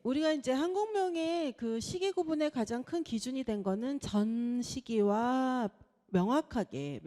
우리가 이제 한국명의 그 시기 구분의 가장 큰 기준이 된 거는 전 시기와 명확하게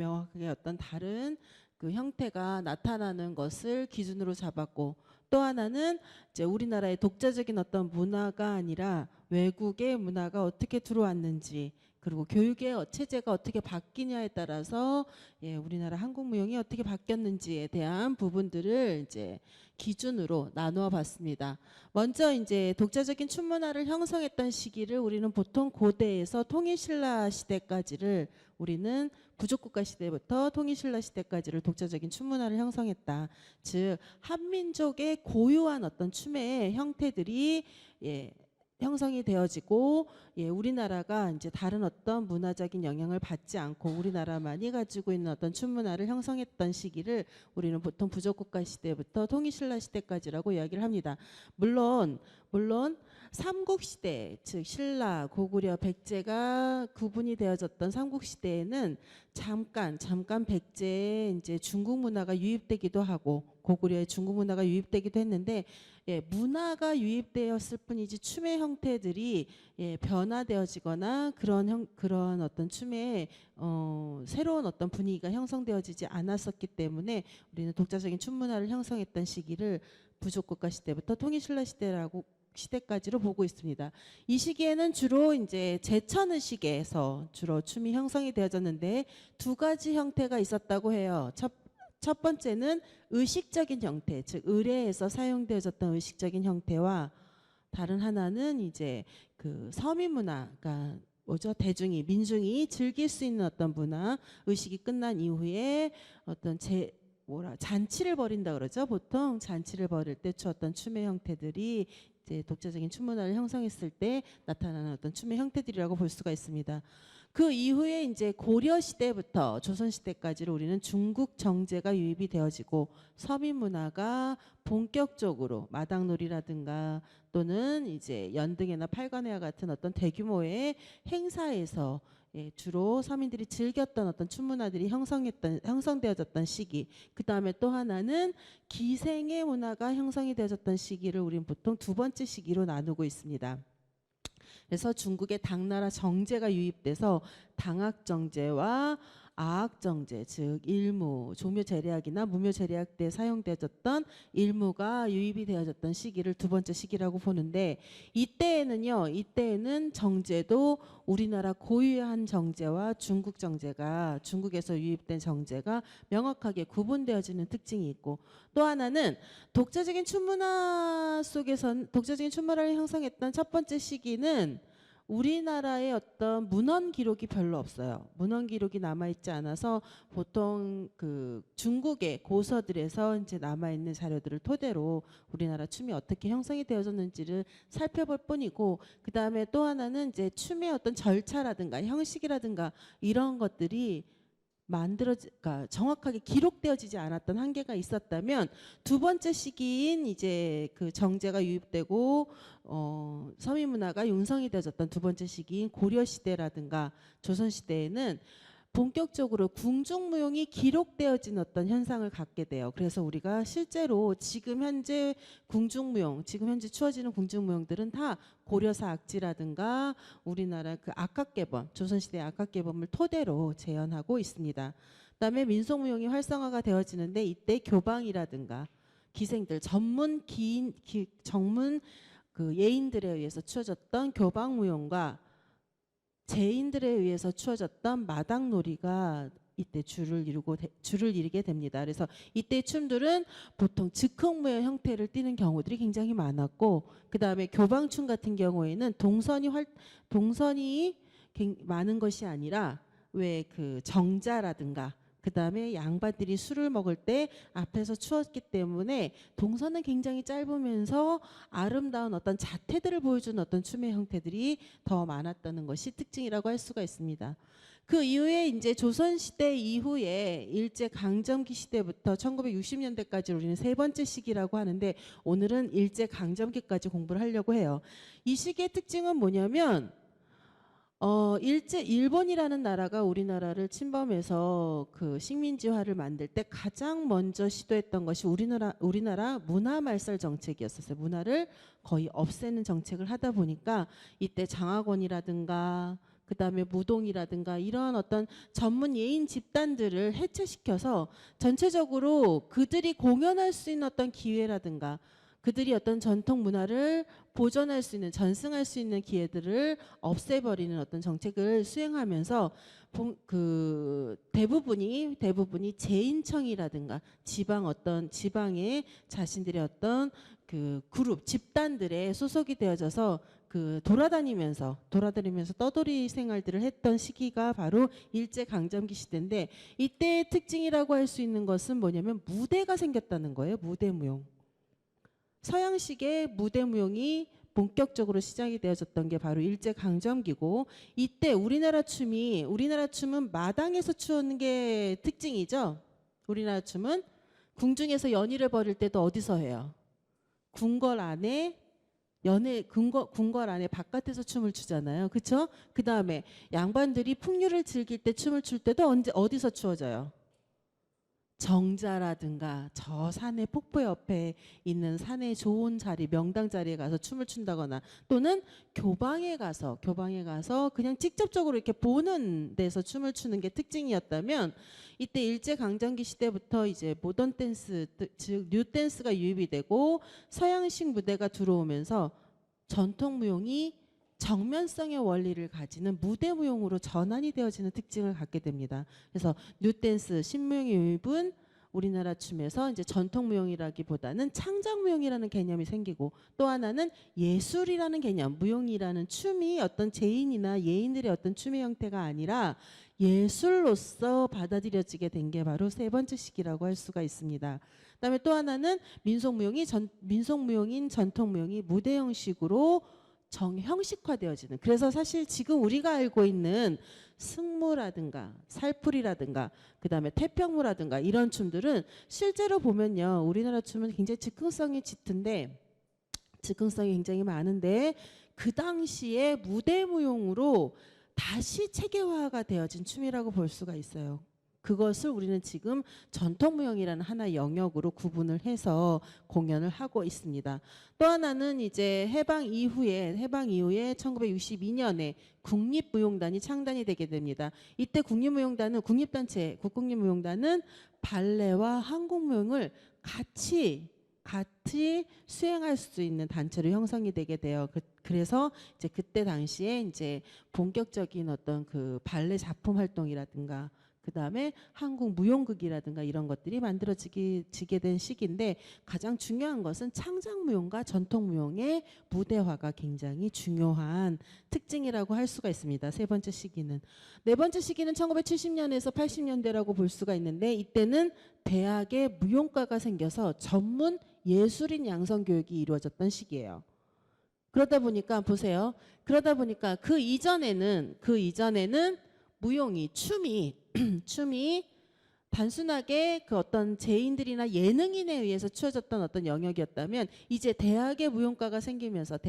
어떤 다른 그 형태가 나타나는 것을 기준으로 잡았고, 또 하나는 이제 우리나라의 독자적인 어떤 문화가 아니라 외국의 문화가 어떻게 들어왔는지, 그리고 교육의 체제가 어떻게 바뀌냐에 따라서 우리나라 한국무용이 어떻게 바뀌었는지에 대한 부분들을 이제 기준으로 나누어 봤습니다. 먼저 이제 독자적인 춤문화를 형성했던 시기를 우리는 보통 고대에서 통일신라 시대까지를, 우리는 부족국가 시대부터 통일신라 시대까지를 독자적인 춤문화를 형성했다. 즉 한민족의 고유한 어떤 춤의 형태들이 형성이 되어지고, 우리나라가 이제 다른 어떤 문화적인 영향을 받지 않고 우리나라만이 가지고 있는 어떤 춤 문화를 형성했던 시기를 우리는 보통 부족국가 시대부터 통일신라 시대까지라고 이야기를 합니다. 물론 삼국시대, 즉 신라, 고구려, 백제가 구분이 되어졌던 삼국시대에는 잠깐 백제에 이제 중국 문화가 유입되기도 하고 고구려의 중국 문화가 유입되기도 했는데, 문화가 유입되었을 뿐이지 춤의 형태들이 변화되어지거나 그런 어떤 춤의 새로운 어떤 분위기가 형성되어지지 않았었기 때문에 우리는 독자적인 춤 문화를 형성했던 시기를 부족국가 시대부터 통일신라 시대까지로 보고 있습니다. 이 시기에는 주로 이제 제천의식에서 주로 춤이 형성이 되어졌는데 두 가지 형태가 있었다고 해요. 첫 번째는 의식적인 형태, 즉 의례에서 사용되어졌던 의식적인 형태와, 다른 하나는 이제 그 서민 문화가 뭐죠? 민중이 즐길 수 있는 어떤 문화, 의식이 끝난 이후에 어떤 잔치를 벌인다 그러죠. 보통 잔치를 벌일 때 추었던 춤의 형태들이 이제 독자적인 춤 문화를 형성했을 때 나타나는 어떤 춤의 형태들이라고 볼 수가 있습니다. 그 이후에 이제 고려 시대부터 조선 시대까지로 우리는 중국 정제가 유입이 되어지고 서민 문화가 본격적으로 마당놀이라든가 또는 이제 연등회나 팔관회와 같은 어떤 대규모의 행사에서 주로 서민들이 즐겼던 어떤 춤 문화들이 형성되어졌던 시기. 그 다음에 또 하나는 기생의 문화가 형성이 되어졌던 시기를 우리는 보통 두 번째 시기로 나누고 있습니다. 그래서 중국의 당나라 정제가 유입돼서 당학정제와 아학정제, 즉 일무, 조묘제례학이나 무묘제례학 때 사용되어졌던 일무가 유입이 되어졌던 시기를 두 번째 시기라고 보는데, 이때에는 정제도 우리나라 고유한 정제와 중국 정제가, 중국에서 유입된 정제가 명확하게 구분되어지는 특징이 있고, 또 하나는 독자적인 춤문화를 형성했던 첫 번째 시기는 우리나라의 어떤 문헌 기록이 별로 없어요. 문헌 기록이 남아있지 않아서 보통 그 중국의 고서들에서 이제 남아있는 자료들을 토대로 우리나라 춤이 어떻게 형성이 되어졌는지를 살펴볼 뿐이고, 그 다음에 또 하나는 이제 춤의 어떤 절차라든가 형식이라든가 이런 것들이 그러니까 정확하게 기록되어지지 않았던 한계가 있었다면, 두 번째 시기인 이제 그 정제가 유입되고 서민 문화가 융성이 되어졌던 두 번째 시기인 고려 시대라든가 조선 시대에는 본격적으로 궁중무용이 기록되어진 어떤 현상을 갖게 돼요. 그래서 우리가 실제로 지금 현재 추어지는 궁중무용들은 다 고려사 악지라든가 우리나라 그 악학개범, 조선시대의 악학개범을 토대로 재현하고 있습니다. 그다음에 민속무용이 활성화가 되어지는데, 이때 교방이라든가 기생들, 전문 그 예인들에 의해서 추어졌던 교방무용과 제인들에 의해서 추어졌던 마당놀이가 이때 줄을 이루게 됩니다. 그래서 이때 춤들은 보통 즉흥무의 형태를 띠는 경우들이 굉장히 많았고, 그 다음에 교방춤 같은 경우에는 동선이 많은 것이 아니라 왜 그 정자라든가 그 다음에 양반들이 술을 먹을 때 앞에서 추었기 때문에 동선은 굉장히 짧으면서 아름다운 어떤 자태들을 보여주는 어떤 춤의 형태들이 더 많았다는 것이 특징이라고 할 수가 있습니다. 그 이후에 이제 조선시대 이후에 일제강점기 시대부터 1960년대까지 우리는 세 번째 시기라고 하는데, 오늘은 일제강점기까지 공부를 하려고 해요. 이 시기의 특징은 뭐냐면 일본이라는 나라가 우리나라를 침범해서 그 식민지화를 만들 때 가장 먼저 시도했던 것이 우리나라 문화 말살 정책이었었어요. 문화를 거의 없애는 정책을 하다 보니까 이때 장학원이라든가 그다음에 무동이라든가 이런 어떤 전문 예인 집단들을 해체시켜서 전체적으로 그들이 공연할 수 있는 어떤 기회라든가 그들이 어떤 전통 문화를 보존할 수 있는 전승할 수 있는 기회들을 없애버리는 어떤 정책을 수행하면서 그 대부분이 재인청이라든가 지방의 자신들의 어떤 그 그룹 집단들에 소속이 되어져서 그 돌아다니면서 떠돌이 생활들을 했던 시기가 바로 일제 강점기 시대인데 이때의 특징이라고 할 수 있는 것은 뭐냐면 무대가 생겼다는 거예요. 무대무용. 서양식의 무대무용이 본격적으로 시작이 되어졌던 게 바로 일제 강점기고 이때 우리나라 춤은 마당에서 추는 게 특징이죠. 우리나라 춤은 궁중에서 연희를 벌일 때도 어디서 해요? 궁궐 안에 궁궐 안에 바깥에서 춤을 추잖아요. 그렇죠? 그다음에 양반들이 풍류를 즐길 때 춤을 출 때도 어디서 추어져요? 정자라든가 저 산의 폭포 옆에 있는 산의 좋은 자리 명당 자리에 가서 춤을 춘다거나 또는 교방에 가서 그냥 직접적으로 이렇게 보는 데서 춤을 추는 게 특징이었다면 이때 일제 강점기 시대부터 이제 모던 댄스 즉 뉴 댄스가 유입이 되고 서양식 무대가 들어오면서 전통 무용이 정면성의 원리를 가지는 무대 무용으로 전환이 되어지는 특징을 갖게 됩니다. 그래서 뉴댄스 신무용의 유입은 우리나라 춤에서 이제 전통 무용이라기보다는 창작 무용이라는 개념이 생기고 또 하나는 예술이라는 개념, 무용이라는 춤이 어떤 제인이나 예인들의 어떤 춤의 형태가 아니라 예술로서 받아들여지게 된 게 바로 세 번째 시기라고 할 수가 있습니다. 그다음에 또 하나는 민속무용인 전통무용이 무대 형식으로 형식화되어지는 그래서 사실 지금 우리가 알고 있는 승무라든가 살풀이라든가 그다음에 태평무라든가 이런 춤들은 실제로 보면요 우리나라 춤은 굉장히 즉흥성이 굉장히 많은데 그 당시에 무대무용으로 다시 체계화가 되어진 춤이라고 볼 수가 있어요. 그것을 우리는 지금 전통무용이라는 하나의 영역으로 구분을 해서 공연을 하고 있습니다. 또 하나는 이제 해방 이후에 1962년에 국립무용단이 창단이 되게 됩니다. 이때 국국립무용단은 발레와 한국무용을 같이 수행할 수 있는 단체로 형성이 되게 돼요. 그래서 이제 그때 당시에 이제 본격적인 어떤 그 발레 작품 활동이라든가 그다음에 한국 무용극이라든가 이런 것들이 만들어지게 된 시기인데 가장 중요한 것은 창작무용과 전통무용의 무대화가 굉장히 중요한 특징이라고 할 수가 있습니다. 세 번째 시기는. 네 번째 시기는 1970년에서 80년대라고 볼 수가 있는데 이때는 대학에 무용과가 생겨서 전문 예술인 양성 교육이 이루어졌던 시기예요. 그러다 보니까 보세요. 그 이전에는 춤이 단순하게 그 어떤 제인들이나 예능인에 의해서 추어졌던 어떤 영역이었다면 이제 대학의 무용과가 생기면서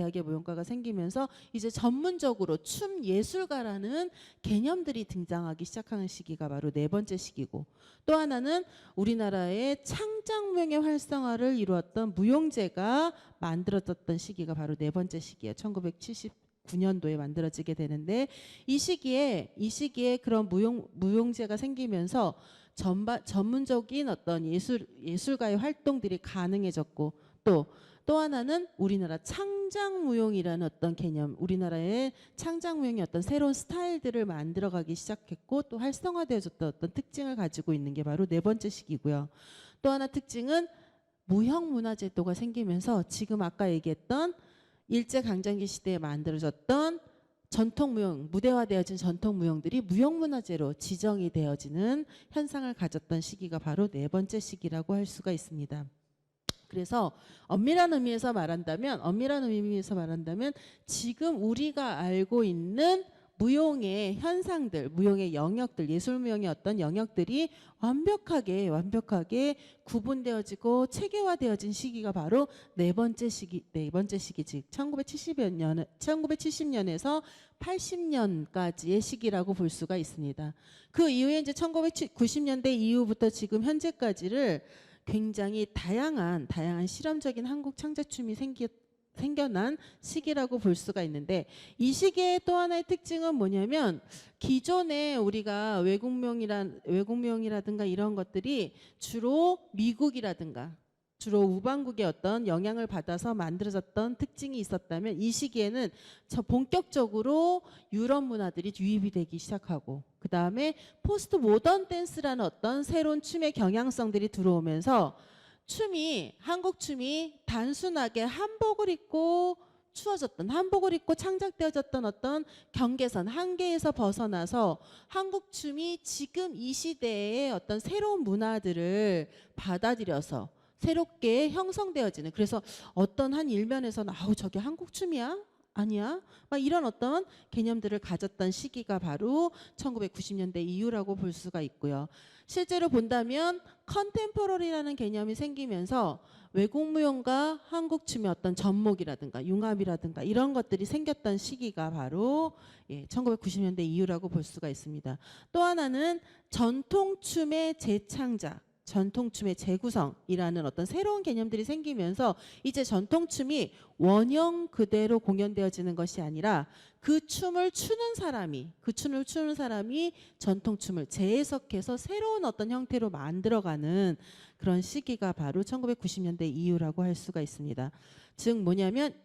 이제 전문적으로 춤 예술가라는 개념들이 등장하기 시작하는 시기가 바로 네 번째 시기고 또 하나는 우리나라의 창작무용의 활성화를 이루었던 무용제가 만들어졌던 시기가 바로 네 번째 시기예요. 1979년도에 만들어지게 되는데 이 시기에 그런 무용제가 생기면서 전문적인 어떤 예술가의 활동들이 가능해졌고 또 하나는 우리나라 창작무용이라는 어떤 개념, 우리나라의 창작무용의 어떤 새로운 스타일들을 만들어가기 시작했고 또 활성화되어졌던 어떤 특징을 가지고 있는 게 바로 네 번째 시기고요. 또 하나 특징은 무형문화제도가 생기면서 지금 아까 얘기했던 일제강점기 시대에 만들어졌던 전통무용, 무대화되어진 전통무용들이 무형문화재로 지정이 되어지는 현상을 가졌던 시기가 바로 네 번째 시기라고 할 수가 있습니다. 그래서 엄밀한 의미에서 말한다면 지금 우리가 알고 있는 무용의 현상들, 무용의 영역들, 예술무용의 어떤 영역들이 완벽하게 구분되어지고 체계화되어진 시기가 바로 네 번째 시기, 즉 1970년에서 80년까지의 시기라고 볼 수가 있습니다. 그 이후에 이제 1990년대 이후부터 지금 현재까지를 굉장히 다양한 실험적인 한국 창작춤이 생겨난 시기라고 볼 수가 있는데, 이 시기의 또 하나의 특징은 뭐냐면, 기존에 우리가 외국무용이라든가 이런 것들이 주로 미국이라든가 주로 우방국의 어떤 영향을 받아서 만들어졌던 특징이 있었다면, 이 시기에는 본격적으로 유럽 문화들이 유입이 되기 시작하고, 그 다음에 포스트 모던 댄스라는 어떤 새로운 춤의 경향성들이 들어오면서 한국 춤이 단순하게 한복을 입고 창작되어졌던 어떤 경계선, 한계에서 벗어나서 한국 춤이 지금 이 시대의 어떤 새로운 문화들을 받아들여서 새롭게 형성되어지는, 그래서 어떤 한 일면에서는 아우 저게 한국 춤이야? 아니야? 막 이런 어떤 개념들을 가졌던 시기가 바로 1990년대 이후라고 볼 수가 있고요. 실제로 본다면 컨템포러리라는 개념이 생기면서 외국 무용과 한국 춤의 어떤 접목이라든가 융합이라든가 이런 것들이 생겼던 시기가 바로 1990년대 이후라고 볼 수가 있습니다. 또 하나는 전통춤의 재창작, 전통춤의 재구성이라는 어떤 새로운 개념들이 생기면서 이제 전통춤이 원형 그대로 공연되어지는 것이 아니라 그 춤을 추는 사람이 전통춤을 재해석해서 새로운 어떤 형태로 만들어가는 그런 시기가 바로 1990년대 이후라고 할 수가 있습니다. 즉 뭐냐면,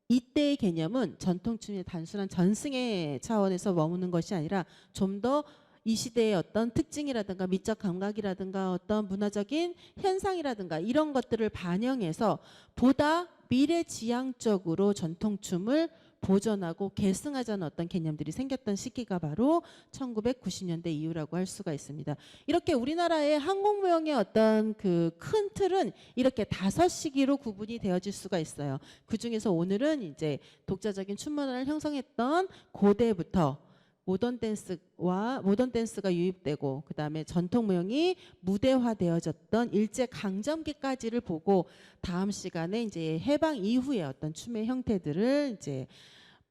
이때의 개념은 전통춤의 단순한 전승의 차원에서 머무는 것이 아니라 좀 더 이 시대의 어떤 특징이라든가 미적 감각이라든가 어떤 문화적인 현상이라든가 이런 것들을 반영해서 보다 미래지향적으로 전통춤을 보존하고 계승하자는 어떤 개념들이 생겼던 시기가 바로 1990년대 이후라고 할 수가 있습니다. 이렇게 우리나라의 한국무용의 어떤 그 큰 틀은 이렇게 5시기로 구분이 되어질 수가 있어요. 그 중에서 오늘은 이제 독자적인 춤 문화를 형성했던 고대부터 모던 댄스가 유입되고, 그 다음에 전통 무용이 무대화되어졌던 일제 강점기까지를 보고, 다음 시간에 이제 해방 이후의 어떤 춤의 형태들을 이제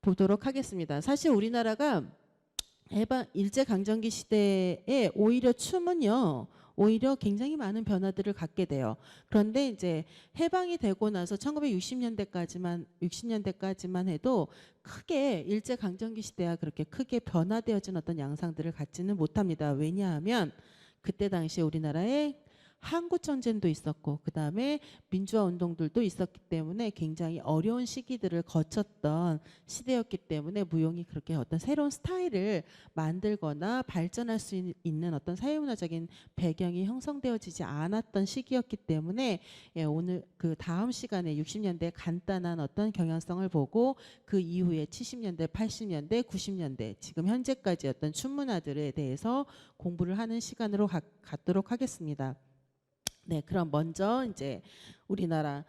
보도록 하겠습니다. 사실 우리나라가 일제 강점기 시대에 오히려 춤은요, 오히려 굉장히 많은 변화들을 갖게 돼요. 그런데 이제 해방이 되고 나서 1960년대까지만 해도 크게 일제 강점기 시대와 그렇게 크게 변화되어진 어떤 양상들을 갖지는 못합니다. 왜냐하면 그때 당시에 우리나라에 한국 전쟁도 있었고, 그 다음에 민주화 운동들도 있었기 때문에 굉장히 어려운 시기들을 거쳤던 시대였기 때문에 무용이 그렇게 어떤 새로운 스타일을 만들거나 발전할 수 있는 어떤 사회문화적인 배경이 형성되어지지 않았던 시기였기 때문에 오늘 그 다음 시간에 60년대 간단한 어떤 경향성을 보고, 그 이후에 70년대, 80년대, 90년대 지금 현재까지 어떤 춤 문화들에 대해서 공부를 하는 시간으로 갖도록 하겠습니다. 네, 그럼 먼저 이제 우리나라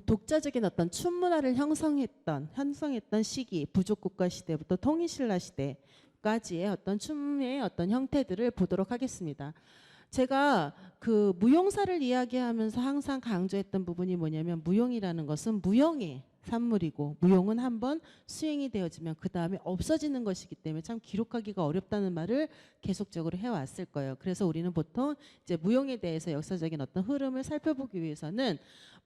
독자적인 어떤 춤 문화를 형성했던 시기, 부족국가 시대부터 통일신라 시대까지의 어떤 춤의 어떤 형태들을 보도록 하겠습니다. 제가 그 무용사를 이야기하면서 항상 강조했던 부분이 뭐냐면, 무용이라는 것은 무형의 산물이고, 무용은 한번 수행이 되어지면 그 다음에 없어지는 것이기 때문에 참 기록하기가 어렵다는 말을 계속적으로 해왔을 거예요. 그래서 우리는 보통 이제 무용에 대해서 역사적인 어떤 흐름을 살펴보기 위해서는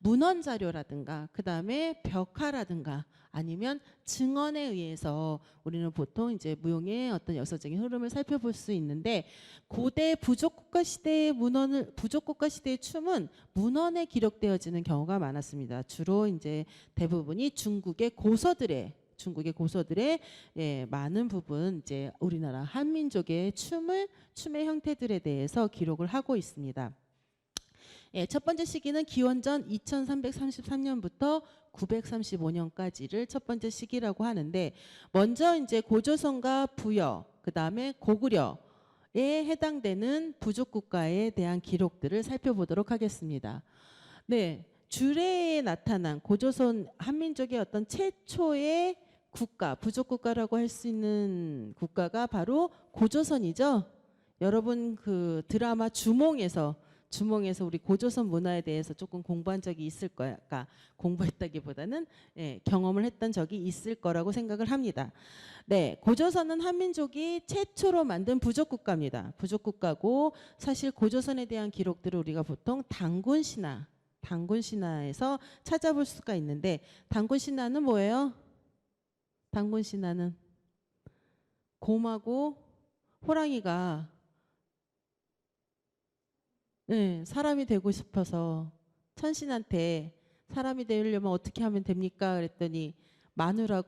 문헌 자료라든가 그 다음에 벽화라든가 아니면 증언에 의해서 우리는 보통 이제 무용의 어떤 역사적인 흐름을 살펴볼 수 있는데, 고대 부족국가 시대의 춤은 문헌에 기록되어지는 경우가 많았습니다. 주로 이제 대부분이 중국의 고서들의 많은 부분 이제 우리나라 한민족의 춤의 형태들에 대해서 기록을 하고 있습니다. 첫 번째 시기는 기원전 2333년부터 935년까지를 첫 번째 시기라고 하는데, 먼저 이제 고조선과 부여, 그 다음에 고구려에 해당되는 부족 국가에 대한 기록들을 살펴보도록 하겠습니다. 네, 주례에 나타난 고조선 한민족의 어떤 최초의 국가, 부족국가라고 할 수 있는 국가가 바로 고조선이죠. 여러분 그 드라마 주몽에서 우리 고조선 문화에 대해서 조금 공부한 적이 있을 거야. 그러니까 공부했다기보다는 경험을 했던 적이 있을 거라고 생각을 합니다. 네, 고조선은 한민족이 최초로 만든 부족국가입니다. 부족국가고 사실 고조선에 대한 기록들을 우리가 보통 단군신화에서 찾아볼 수가 있는데 단군신화는 뭐예요? 단군신화는 곰하고 호랑이가 사람이 되고 싶어서 천신한테 사람이 되려면 어떻게 하면 됩니까? 그랬더니 마늘을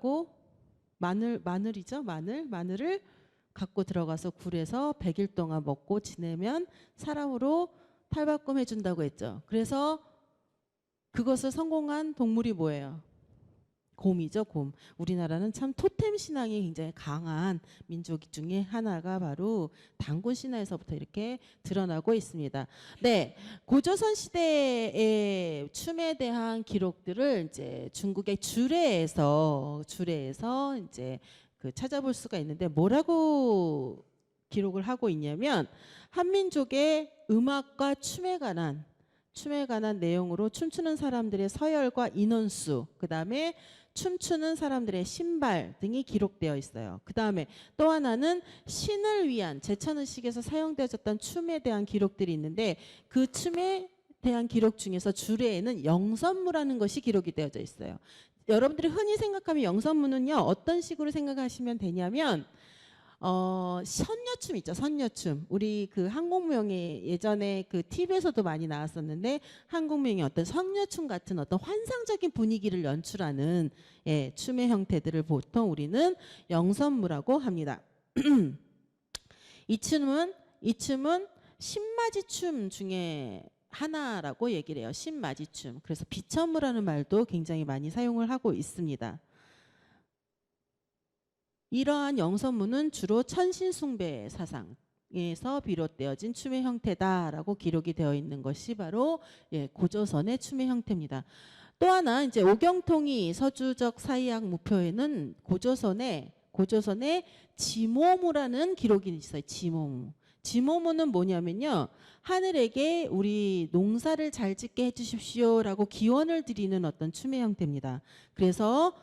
갖고 들어가서 굴에서 100일 동안 먹고 지내면 사람으로 탈바꿈 해준다고 했죠. 그래서 그것을 성공한 동물이 뭐예요? 곰이죠, 곰. 우리나라는 참 토템 신앙이 굉장히 강한 민족 중에 하나가 바로 단군 신화에서부터 이렇게 드러나고 있습니다. 네, 고조선 시대의 춤에 대한 기록들을 이제 중국의 주례에서 이제 그 찾아볼 수가 있는데 뭐라고 기록을 하고 있냐면 한민족의 음악과 춤에 관한 내용으로 춤추는 사람들의 서열과 인원수, 그 다음에 춤추는 사람들의 신발 등이 기록되어 있어요. 그 다음에 또 하나는 신을 위한 제천의식에서 사용되어졌던 춤에 대한 기록들이 있는데 그 춤에 대한 기록 중에서 주례에는 영선무라는 것이 기록이 되어져 있어요. 여러분들이 흔히 생각하면 영선무는요 어떤 식으로 생각하시면 되냐면 선녀춤 있죠. 선녀춤. 우리 그 한국무용에 예전에 그 TV에서도 많이 나왔었는데 한국무용의 어떤 선녀춤 같은 어떤 환상적인 분위기를 연출하는 춤의 형태들을 보통 우리는 영선무라고 합니다. 이 춤은 신맞이춤 중에 하나라고 얘기를 해요. 신맞이춤. 그래서 비천무라는 말도 굉장히 많이 사용을 하고 있습니다. 이러한 영선무는 주로 천신숭배 사상에서 비롯되어진 춤의 형태다라고 기록이 되어 있는 것이 바로 고조선의 춤의 형태입니다. 또 하나 이제 오경통이 서주적 사이학 무표에는 고조선의 지모무라는 기록이 있어요. 지모무는 뭐냐면요. 하늘에게 우리 농사를 잘 짓게 해주십시오라고 기원을 드리는 어떤 춤의 형태입니다. 그래서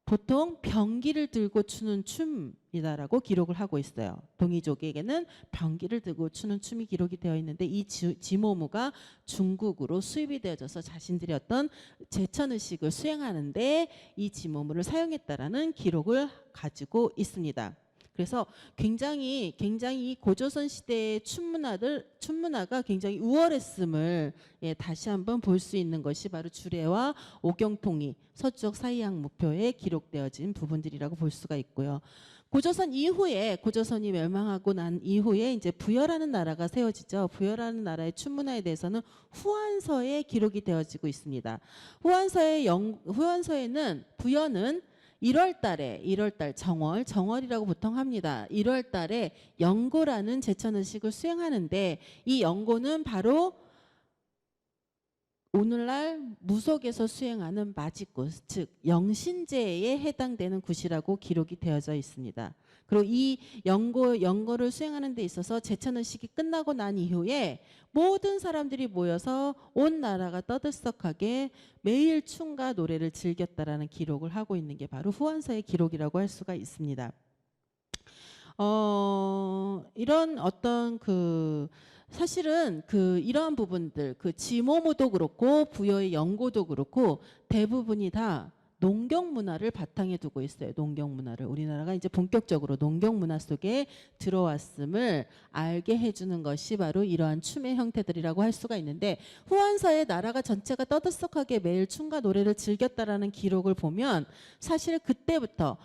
보통 병기를 들고 추는 춤이다라고 기록을 하고 있어요. 동이족에게는 병기를 들고 추는 춤이 기록이 되어 있는데 이 지모무가 중국으로 수입이 되어져서 자신들이 어떤 제천의식을 수행하는데 이 지모무를 사용했다라는 기록을 가지고 있습니다. 그래서 굉장히 이 고조선 시대의 춤문화가 굉장히 우월했음을 다시 한번 볼 수 있는 것이 바로 주례와 오경통이 서주적 사이학 무표에 기록되어진 부분들이라고 볼 수가 있고요. 고조선이 멸망하고 난 이후에 이제 부여라는 나라가 세워지죠. 부여라는 나라의 춤문화에 대해서는 후한서에 기록이 되어지고 있습니다. 후한서에는 부여는 1월달 정월이라고 보통 합니다. 1월달에 영고라는 제천의식을 수행하는데 이 영고는 바로 오늘날 무속에서 수행하는 마지굿, 즉 영신제에 해당되는 굿이라고 기록이 되어져 있습니다. 그리고 이 영고를 수행하는 데 있어서 제천의식이 끝나고 난 이후에 모든 사람들이 모여서 온 나라가 떠들썩하게 매일 춤과 노래를 즐겼다라는 기록을 하고 있는 게 바로 후한서의 기록이라고 할 수가 있습니다. 이런 어떤 사실은 이러한 부분들, 지모무도 그렇고 부여의 영고도 그렇고 대부분이 다 농경 문화를 바탕에 두고 있어요. 농경 문화를. 우리나라가 이제 본격적으로 농경 문화 속에 들어왔음을 알게 해주는 것이 바로 이러한 춤의 형태들이라고 할 수가 있는데 후한서에 나라가 전체가 떠들썩하게 매일 춤과 노래를 즐겼다라는 기록을 보면 사실 그때부터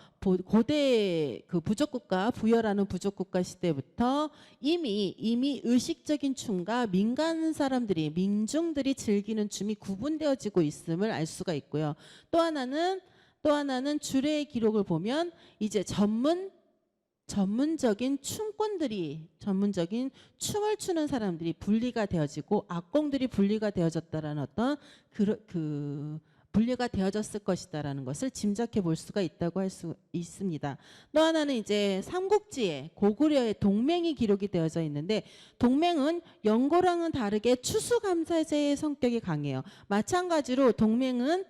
고대 부족국가 부여라는 부족국가 시대부터 이미 의식적인 춤과 민중들이 즐기는 춤이 구분되어지고 있음을 알 수가 있고요. 또 하나는 주례의 기록을 보면 이제 전문적인 춤을 추는 사람들이 분리가 되어지고 악공들이 분리가 되어졌다라는 어떤 분리가 되어졌을 것이다라는 것을 짐작해 볼 수가 있다고 할 수 있습니다. 또 하나는 이제 삼국지에 고구려의 동맹이 기록이 되어져 있는데 동맹은 연고랑은 다르게 추수감사제의 성격이 강해요. 마찬가지로 동맹이나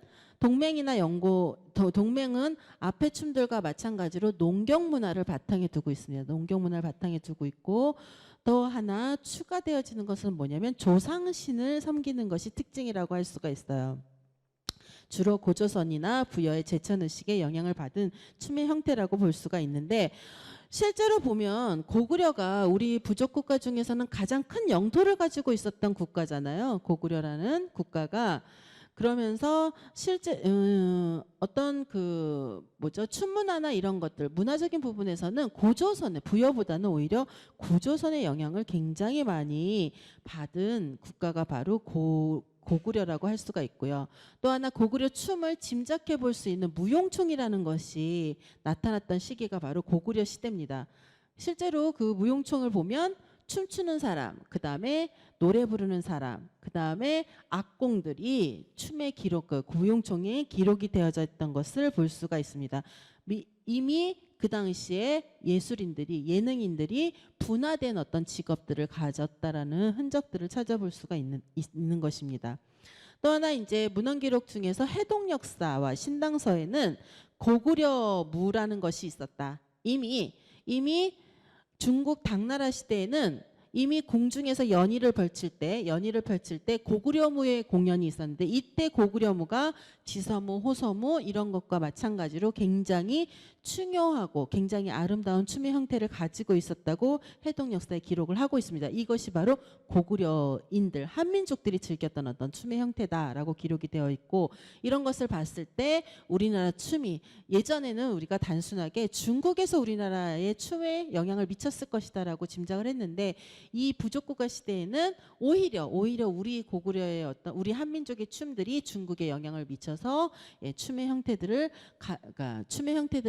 동맹은 앞의 춤들과 마찬가지로 농경 문화를 바탕에 두고 있습니다. 농경 문화를 바탕에 두고 있고 또 하나 추가되어지는 것은 뭐냐면 조상신을 섬기는 것이 특징이라고 할 수가 있어요. 주로 고조선이나 부여의 제천의식에 영향을 받은 춤의 형태라고 볼 수가 있는데 실제로 보면 고구려가 우리 부족 국가 중에서는 가장 큰 영토를 가지고 있었던 국가잖아요. 고구려라는 국가가. 그러면서 실제 어떤 춤 문화나 이런 것들 문화적인 부분에서는 고조선의 부여보다는 오히려 고조선의 영향을 굉장히 많이 받은 국가가 바로 고구려라고 할 수가 있고요. 또 하나 고구려 춤을 짐작해 볼 수 있는 무용총이라는 것이 나타났던 시기가 바로 고구려 시대입니다. 실제로 그 무용총을 보면 춤추는 사람, 그 다음에 노래 부르는 사람, 그 다음에 악공들이 춤의 기록, 무용총에 기록이 되어져 있던 것을 볼 수가 있습니다. 이미 그 당시에 예능인들이 분화된 어떤 직업들을 가졌다라는 흔적들을 찾아볼 수가 있는 것입니다. 또 하나 이제 문헌 기록 중에서 해동 역사와 신당서에는 고구려무라는 것이 있었다. 이미 중국 당나라 시대에는 이미 궁중에서 연희를 펼칠 때 고구려무의 공연이 있었는데 이때 고구려무가 지서무, 호서무 이런 것과 마찬가지로 굉장히 중요하고 굉장히 아름다운 춤의 형태를 가지고 있었다고 해동 역사에 기록을 하고 있습니다. 이것이 바로 고구려인들, 한민족들이 즐겼던 어떤 춤의 형태다라고 기록이 되어 있고 이런 것을 봤을 때 우리나라 춤이 예전에는 우리가 단순하게 중국에서 우리나라의 춤에 영향을 미쳤을 것이다라고 짐작을 했는데 이 부족국가 시대에는 오히려 우리 고구려의 어떤 우리 한민족의 춤들이 중국에 영향을 미쳐서 춤의 형태들을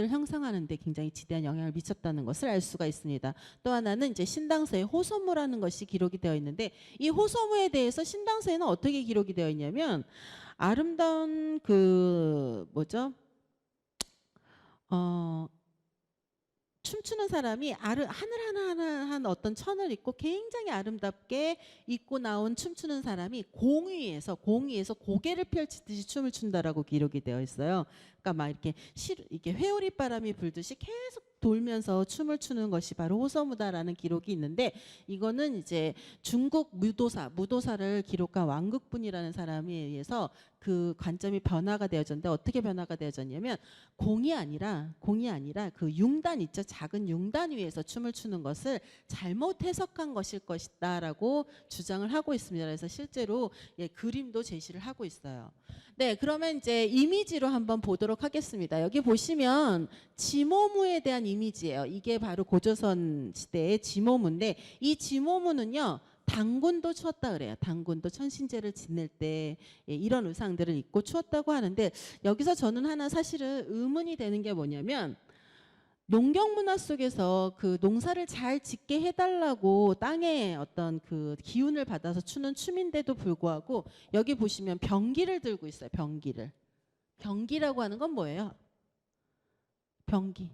형성하는데 굉장히 지대한 영향을 미쳤다는 것을 알 수가 있습니다. 또 하나는 이제 신당서에 호소무라는 것이 기록이 되어 있는데 이 호소무에 대해서 신당서에는 어떻게 기록이 되어 있냐면 아름다운 춤추는 사람이 하늘 하나한 어떤 천을 입고 굉장히 아름답게 입고 나온 춤추는 사람이 공위에서 고개를 펼치듯이 춤을 춘다라고 기록이 되어 있어요. 그러니까 막 이렇게 회오리 바람이 불듯이 계속 돌면서 춤을 추는 것이 바로 호서무다라는 기록이 있는데 이거는 이제 중국 무도사를 기록한 왕극분이라는 사람에 의해서 그 관점이 변화가 되어졌는데 어떻게 변화가 되어졌냐면 공이 아니라 그 융단 있죠. 작은 융단 위에서 춤을 추는 것을 잘못 해석한 것일 것이다라고 주장을 하고 있습니다. 그래서 실제로 그림도 제시를 하고 있어요. 네, 그러면 이제 이미지로 한번 보도록 하겠습니다. 여기 보시면 지모무에 대한 이미지예요. 이게 바로 고조선 시대의 지모무인데 이 지모무는요. 당군도 추었다 그래요. 당군도 천신제를 지낼 때 이런 의상들을 입고 추었다고 하는데 여기서 저는 하나 사실은 의문이 되는 게 뭐냐면 농경 문화 속에서 그 농사를 잘 짓게 해달라고 땅에 어떤 그 기운을 받아서 추는 춤인데도 불구하고 여기 보시면 병기를 들고 있어요. 병기라고 하는 건 뭐예요? 병기.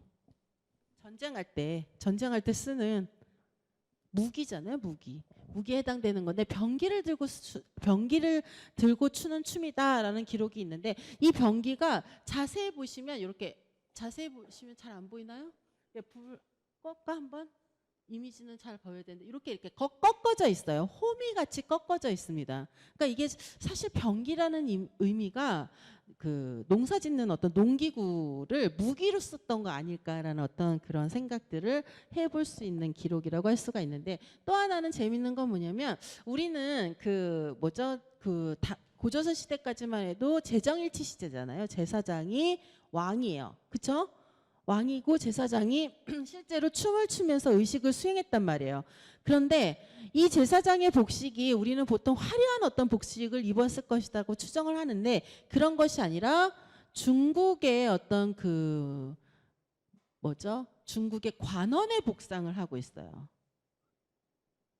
전쟁할 때 쓰는 무기잖아요. 무기에 해당되는 건데 병기를 들고 추는 춤이다라는 기록이 있는데 이 병기가 자세히 보시면 잘 안 보이나요? 불 꺾어 한번 이미지는 잘 보여야 되는데 이렇게 꺾어져 있어요. 호미같이 꺾어져 있습니다. 그러니까 이게 사실 병기라는 의미가 그 농사 짓는 어떤 농기구를 무기로 썼던 거 아닐까라는 어떤 그런 생각들을 해볼 수 있는 기록이라고 할 수가 있는데 또 하나는 재밌는 건 뭐냐면 우리는 고조선 시대까지만 해도 제정일치 시대잖아요. 제사장이 왕이에요. 그렇죠? 왕이고 제사장이 실제로 춤을 추면서 의식을 수행했단 말이에요. 그런데 이 제사장의 복식이 우리는 보통 화려한 어떤 복식을 입었을 것이라고 추정을 하는데 그런 것이 아니라 중국의 어떤 중국의 관원의 복상을 하고 있어요.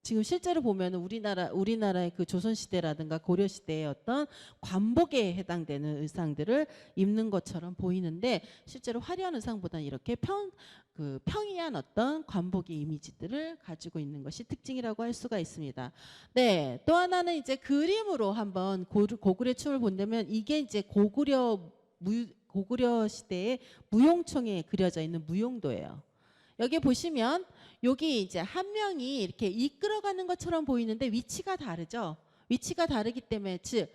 지금 실제로 보면 우리나라의 그 조선시대라든가 고려시대의 어떤 관복에 해당되는 의상들을 입는 것처럼 보이는데 실제로 화려한 의상보다는 이렇게 평이한 어떤 관복의 이미지들을 가지고 있는 것이 특징이라고 할 수가 있습니다. 네, 또 하나는 이제 그림으로 한번 고구려 춤을 본다면 이게 이제 고구려 시대의 무용총에 그려져 있는 무용도예요. 여기 보시면 여기 이제 한 명이 이렇게 이끌어가는 것처럼 보이는데 위치가 다르죠. 위치가 다르기 때문에 즉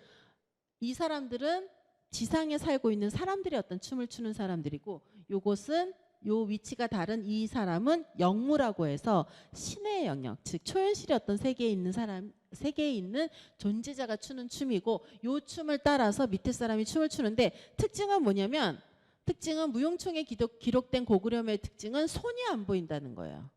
이 사람들은 지상에 살고 있는 사람들의 어떤 춤을 추는 사람들이고 요것은 요 위치가 다른 이 사람은 영무라고 해서 신의 영역, 즉 초현실의 어떤 세계에 있는 존재자가 추는 춤이고 요 춤을 따라서 밑에 사람이 춤을 추는데 특징은 뭐냐면 무용총에 기록된 고구려의 특징은 손이 안 보인다는 거예요.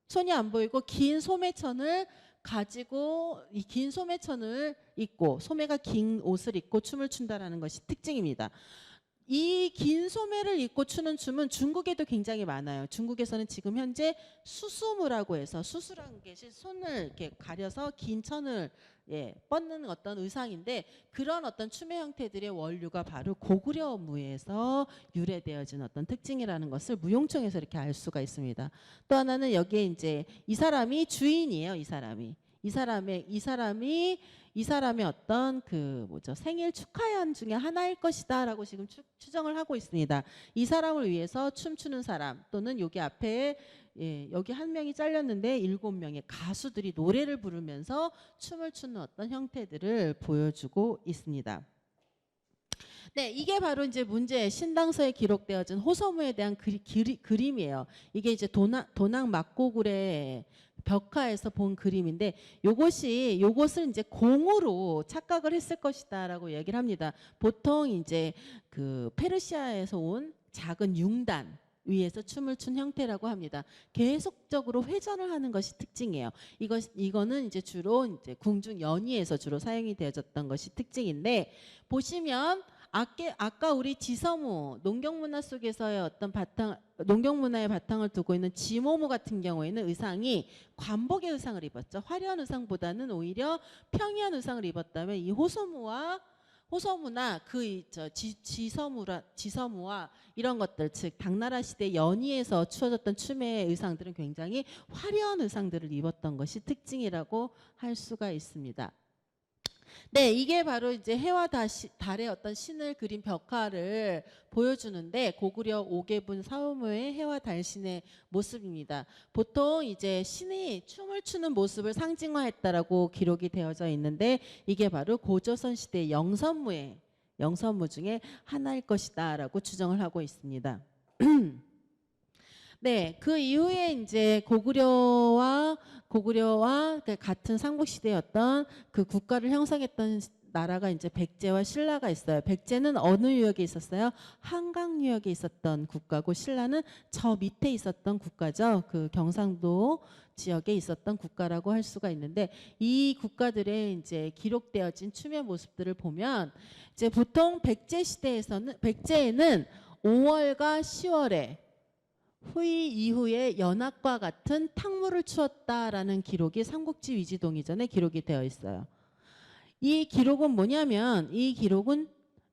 손이 안 보이고 긴 소매천을 가지고 이 긴 소매천을 입고 소매가 긴 옷을 입고 춤을 춘다라는 것이 특징입니다. 이 긴 소매를 입고 추는 춤은 중국에도 굉장히 많아요. 중국에서는 지금 현재 수수무라고 해서 수수라는 것이 손을 이렇게 가려서 긴 천을 뻗는 어떤 의상인데 그런 어떤 춤의 형태들의 원류가 바로 고구려무에서 유래되어진 어떤 특징이라는 것을 무용총에서 이렇게 알 수가 있습니다. 또 하나는 여기에 이제 이 사람이 주인이에요. 이 사람의 어떤 생일 축하연 중에 하나일 것이다라고 지금 추정을 하고 있습니다. 이 사람을 위해서 춤추는 사람 또는 여기 앞에 여기 한 명이 잘렸는데 7명의 가수들이 노래를 부르면서 춤을 추는 어떤 형태들을 보여주고 있습니다. 네, 이게 바로 이제 신당서에 기록되어진 호서무에 대한 그림이에요. 이게 이제 도낭 막고굴의 벽화에서 본 그림인데 요것을 이제 공으로 착각을 했을 것이다라고 얘기를 합니다. 보통 이제 그 페르시아에서 온 작은 융단 위에서 춤을 춘 형태라고 합니다. 계속적으로 회전을 하는 것이 특징이에요. 이거는 이제 주로 이제 궁중 연희에서 주로 사용이 되어졌던 것이 특징인데 보시면 아까 우리 지서무 농경문화 속에서의 어떤 농경문화의 바탕을 두고 있는 지모무 같은 경우에는 의상이 관복의 의상을 입었죠. 화려한 의상보다는 오히려 평이한 의상을 입었다면 이 호서무나 지서무와 이런 것들 즉 당나라 시대 연희에서 추어졌던 춤의 의상들은 굉장히 화려한 의상들을 입었던 것이 특징이라고 할 수가 있습니다. 네, 이게 바로 이제 해와 달의 어떤 신을 그린 벽화를 보여주는데 고구려 오개분 사후무의 해와 달신의 모습입니다. 보통 이제 신이 춤을 추는 모습을 상징화했다라고 기록이 되어져 있는데 이게 바로 고조선 시대 영선무 중에 하나일 것이다라고 추정을 하고 있습니다. 네, 그 이후에 이제 고구려와 같은 삼국시대의 어떤 그 국가를 형성했던 나라가 이제 백제와 신라가 있어요. 백제는 어느 유역에 있었어요? 한강 유역에 있었던 국가고 신라는 저 밑에 있었던 국가죠. 그 경상도 지역에 있었던 국가라고 할 수가 있는데 이 국가들의 이제 기록되어진 춤의 모습들을 보면 이제 보통 백제에는 5월과 10월에 후이 이후에 연합과 같은 탕무를 추었다라는 기록이 삼국지 위지동 이전에 기록이 되어 있어요. 이 기록은 뭐냐면 이 기록은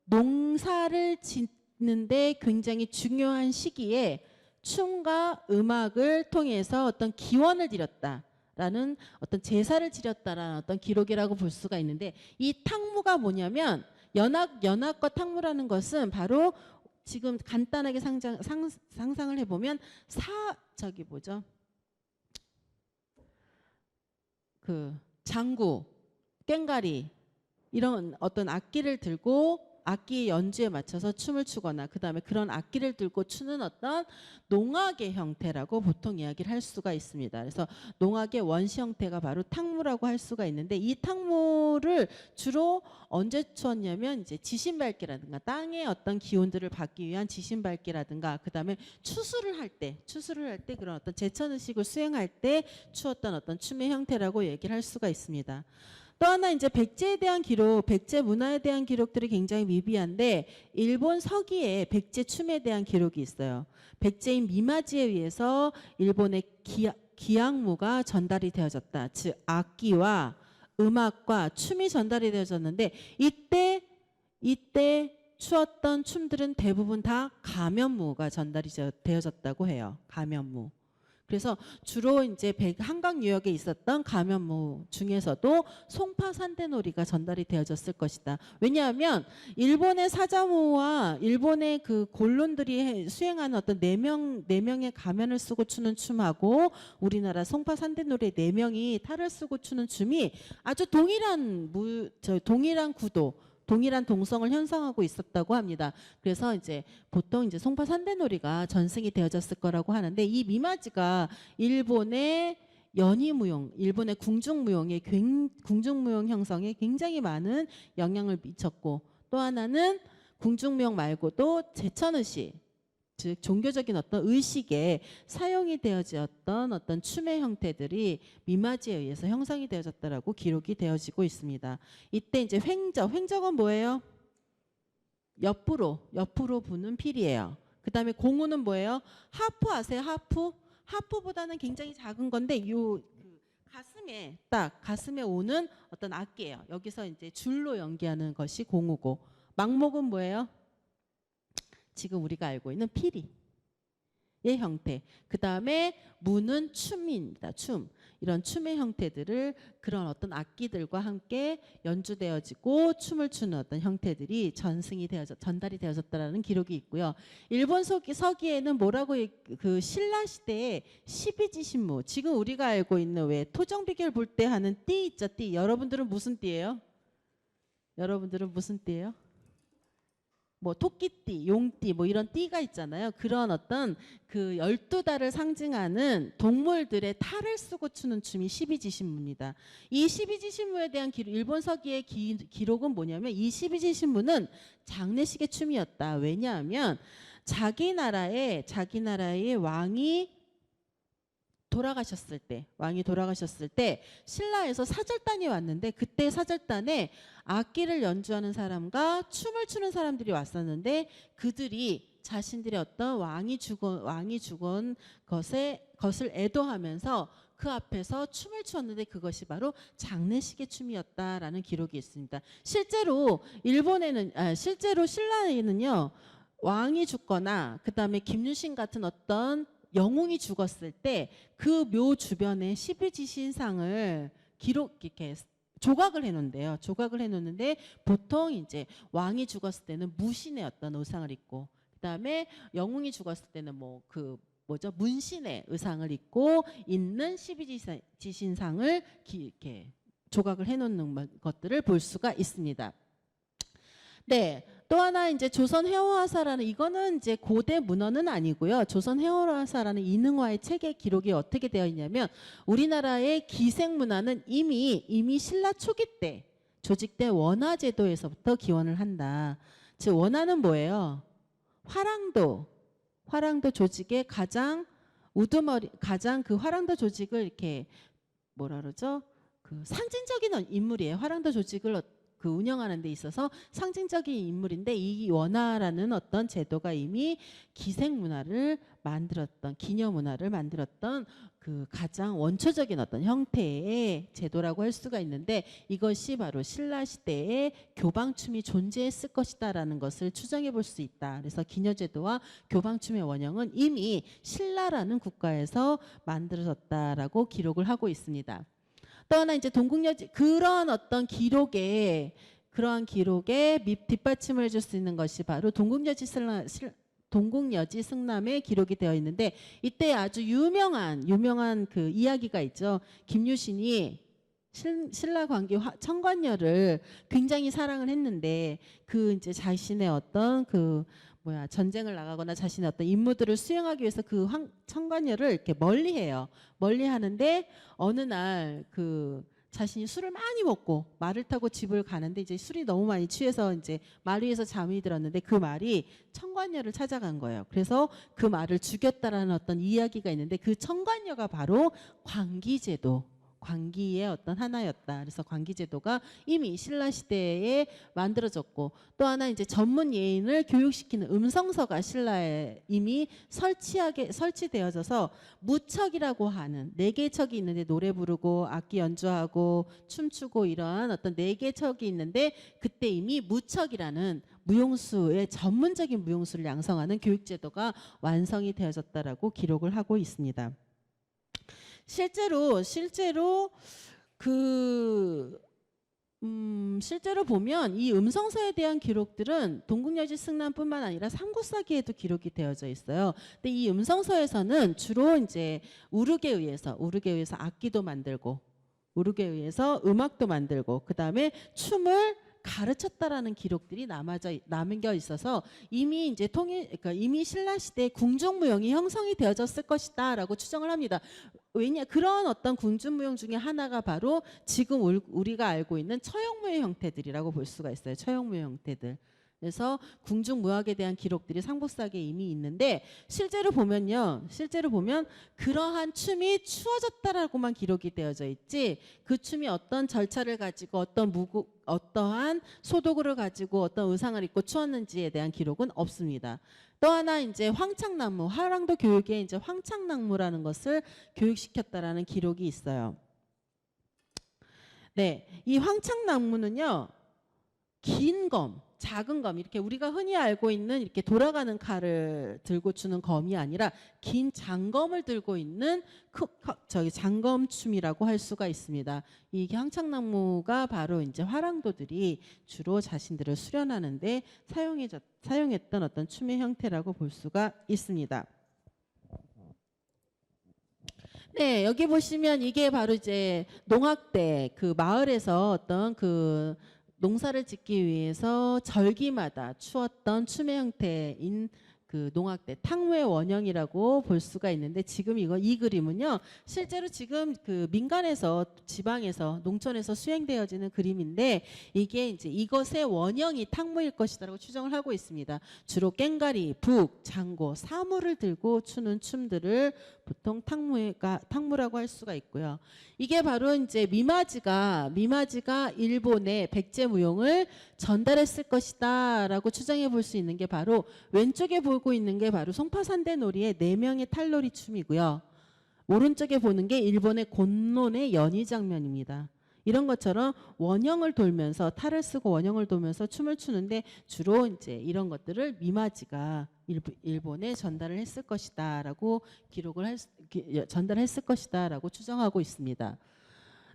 농사를 짓는데 굉장히 중요한 시기에 춤과 음악을 통해서 어떤 기원을 드렸다라는 어떤 제사를 지렸다라는 어떤 기록이라고 볼 수가 있는데 이 탕무가 뭐냐면 연합과 탕무라는 것은 바로 지금 간단하게 상상을 해보면 장구, 꽹가리 이런 어떤 악기를 들고 악기 연주에 맞춰서 춤을 추거나 그 다음에 그런 악기를 들고 추는 어떤 농악의 형태라고 보통 이야기를 할 수가 있습니다. 그래서 농악의 원시 형태가 바로 탕무라고 할 수가 있는데 이 탕무를 주로 언제 추었냐면 이제 지신밟기라든가 땅의 어떤 기운들을 받기 위한 지신밟기라든가 그 다음에 추수를 할 때 그런 어떤 제천의식을 수행할 때 추었던 어떤 춤의 형태라고 얘기를 할 수가 있습니다. 또 하나 이제 백제 문화에 대한 기록들이 굉장히 미비한데 일본 서기에 백제 춤에 대한 기록이 있어요. 백제인 미마지에 의해서 일본의 기악무가 전달이 되어졌다. 즉 악기와 음악과 춤이 전달이 되어졌는데 이때 추었던 춤들은 대부분 다 가면무가 전달이 되어졌다고 해요. 가면무. 그래서 주로 이제 한강 유역에 있었던 가면무 중에서도 송파 산대놀이가 전달이 되어졌을 것이다. 왜냐하면 일본의 사자무와 일본의 그 골론들이 수행하는 어떤 네 명의 가면을 쓰고 추는 춤하고 우리나라 송파 산대놀이의 4명이 탈을 쓰고 추는 춤이 아주 동일한 구도, 동일한 동성을 형성하고 있었다고 합니다. 그래서 이제 보통 이제 송파 산대놀이가 전승이 되어졌을 거라고 하는데 이 미마지가 일본의 연희무용, 일본의 궁중무용 형성에 굉장히 많은 영향을 미쳤고 또 하나는 궁중무용 말고도 제천의식 즉 종교적인 어떤 의식에 사용이 되어졌던 어떤 춤의 형태들이 미마지에 의해서 형성이 되어졌다라고 기록이 되어지고 있습니다. 이때 이제 횡적은 뭐예요? 옆으로 부는 필이에요. 그 다음에 공우는 뭐예요? 하프 아세요? 하프보다는 굉장히 작은 건데 가슴에 오는 어떤 악기예요. 여기서 이제 줄로 연기하는 것이 공우고 막목은 뭐예요? 지금 우리가 알고 있는 피리의 형태. 그 다음에 무는 춤입니다. 춤. 이런 춤의 형태들을 그런 어떤 악기들과 함께 연주되어지고 춤을 추는 어떤 형태들이 전달이 되어졌다라는 기록이 있고요. 일본 서기에는 뭐라고 그 신라 시대에 12지신무. 지금 우리가 알고 있는 왜 토정비결 볼 때 하는 띠 있죠, 띠. 여러분들은 무슨 띠예요? 뭐 토끼띠, 용띠 뭐 이런 띠가 있잖아요. 그런 어떤 그 12달을 상징하는 동물들의 탈을 쓰고 추는 춤이 12지신무입니다. 이 12지신무에 대한 일본 서기의 기록은 뭐냐면 이 12지신무는 장례식의 춤이었다. 왜냐하면 자기 나라의 왕이 돌아가셨을 때 신라에서 사절단이 왔는데 그때 사절단에 악기를 연주하는 사람과 춤을 추는 사람들이 왔었는데 그들이 자신들의 어떤 왕이 죽은 것을 애도하면서 그 앞에서 춤을 추었는데 그것이 바로 장례식의 춤이었다라는 기록이 있습니다. 실제로 신라에는요 왕이 죽거나 그 다음에 김유신 같은 어떤 영웅이 죽었을 때 그 묘 주변에 12지신상을 이렇게 조각을 해놓는데요. 조각을 해놓는데 보통 이제 왕이 죽었을 때는 무신의 어떤 의상을 입고 그다음에 영웅이 죽었을 때는 문신의 의상을 입고 있는 12지신상을 이렇게 조각을 해놓는 것들을 볼 수가 있습니다. 네. 또 하나 이제 조선 해화사라는 이거는 이제 고대 문헌은 아니고요. 조선 해화사라는 이능화의 책의 기록이 어떻게 되어 있냐면 우리나라의 기생 문화는 이미 신라 초기 때 조직된 원화 제도에서부터 기원을 한다. 즉 원화는 뭐예요? 화랑도 조직의 가장 그 화랑도 조직을 이렇게 뭐라 그러죠? 그 상징적인 인물이에요. 화랑도 조직을 그 운영하는 데 있어서 상징적인 인물인데 이 원화라는 어떤 제도가 이미 기생 문화를 만들었던 기녀 문화를 만들었던 그 가장 원초적인 어떤 형태의 제도라고 할 수가 있는데 이것이 바로 신라 시대에 교방춤이 존재했을 것이다라는 것을 추정해 볼 수 있다. 그래서 기녀 제도와 교방춤의 원형은 이미 신라라는 국가에서 만들어졌다라고 기록을 하고 있습니다. 또 하나 이제 동국여지 그러한 기록에 뒷받침을 해줄 수 있는 것이 바로 동국여지 승남의 기록이 되어 있는데 이때 아주 유명한 그 이야기가 있죠. 김유신이 신라 광기 청관녀를 굉장히 사랑을 했는데 그 이제 자신의 어떤 전쟁을 나가거나 자신의 어떤 임무들을 수행하기 위해서 그 청관녀를 이렇게 멀리해요. 멀리하는데 어느 날 자신이 술을 많이 먹고 말을 타고 집을 가는데 이제 술이 너무 많이 취해서 이제 말 위에서 잠이 들었는데 그 말이 청관녀를 찾아간 거예요. 그래서 그 말을 죽였다라는 어떤 이야기가 있는데 그 청관녀가 바로 관기의 어떤 하나였다. 그래서 관기제도가 이미 신라 시대에 만들어졌고, 또 하나 이제 전문 예인을 교육시키는 음성서가 신라에 이미 설치되어져서 무척이라고 하는 4개의 척이 있는데 노래 부르고 악기 연주하고 춤추고 이러한 어떤 4개의 척이 있는데, 그때 이미 무척이라는 무용수의 전문적인 무용수를 양성하는 교육제도가 완성이 되어졌다라고 기록을 하고 있습니다. 실제로 실제로 보면 이 음성서에 대한 기록들은 동국여지 승남뿐만 아니라 삼국사기에도 기록이 되어져 있어요. 근데 이 음성서에서는 주로 이제 우르게 의해서 악기도 만들고, 우르게 의해서 음악도 만들고, 그 다음에 춤을 가르쳤다라는 기록들이 남겨 있어서 이미 이제 그러니까 이미 신라 시대에 궁중무용이 형성이 되어졌을 것이다라고 추정을 합니다. 왜냐, 그런 어떤 궁중무용 중에 하나가 바로 지금 우리가 알고 있는 처형무의 형태들이라고 볼 수가 있어요. 처형무의 형태들. 그래서 궁중무학에 대한 기록들이 삼국사기에 이미 있는데, 실제로 보면 그러한 춤이 추어졌다라고만 기록이 되어져 있지, 그 춤이 어떤 절차를 가지고 어떠한 소도구를 가지고 어떤 의상을 입고 추었는지에 대한 기록은 없습니다. 또 하나 이제 황창낙무, 화랑도 교육에 이제 황창낙무라는 것을 교육시켰다라는 기록이 있어요. 네, 이 황창낙무는요, 긴 검, 작은 검, 이렇게 우리가 흔히 알고 있는 이렇게 돌아가는 칼을 들고 추는 검이 아니라 긴 장검을 들고 있는 장검춤이라고 할 수가 있습니다. 이 황창낙무가 바로 이제 화랑도들이 주로 자신들을 수련하는데 사용했던 어떤 춤의 형태라고 볼 수가 있습니다. 네, 여기 보시면 이게 바로 이제 농악대, 그 마을에서 어떤 그 농사를 짓기 위해서 절기마다 추었던 춤의 형태인 그 농악대, 탕무의 원형이라고 볼 수가 있는데, 지금 이 그림은요, 실제로 지금 그 민간에서, 지방에서, 농촌에서 수행되어지는 그림인데, 이게 이제 이것의 원형이 탕무일 것이다라고 추정을 하고 있습니다. 주로 꽹가리, 북, 장고, 사무를 들고 추는 춤들을 보통 탕무라고 할 수가 있고요. 이게 바로 이제 미마지가 일본의 백제 무용을 전달했을 것이다라고 추정해 볼 수 있는 게, 바로 왼쪽에 보고 있는 게 바로 송파산대 놀이의 4명의 탈놀이 춤이고요. 오른쪽에 보는 게 일본의 곤론의 연희 장면입니다. 이런 것처럼 원형을 돌면서, 탈을 쓰고 원형을 돌면서 춤을 추는데, 주로 이제 이런 것들을 미마지가 일본에 전달을 했을 것이다라고 전달했을 것이다라고 추정하고 있습니다.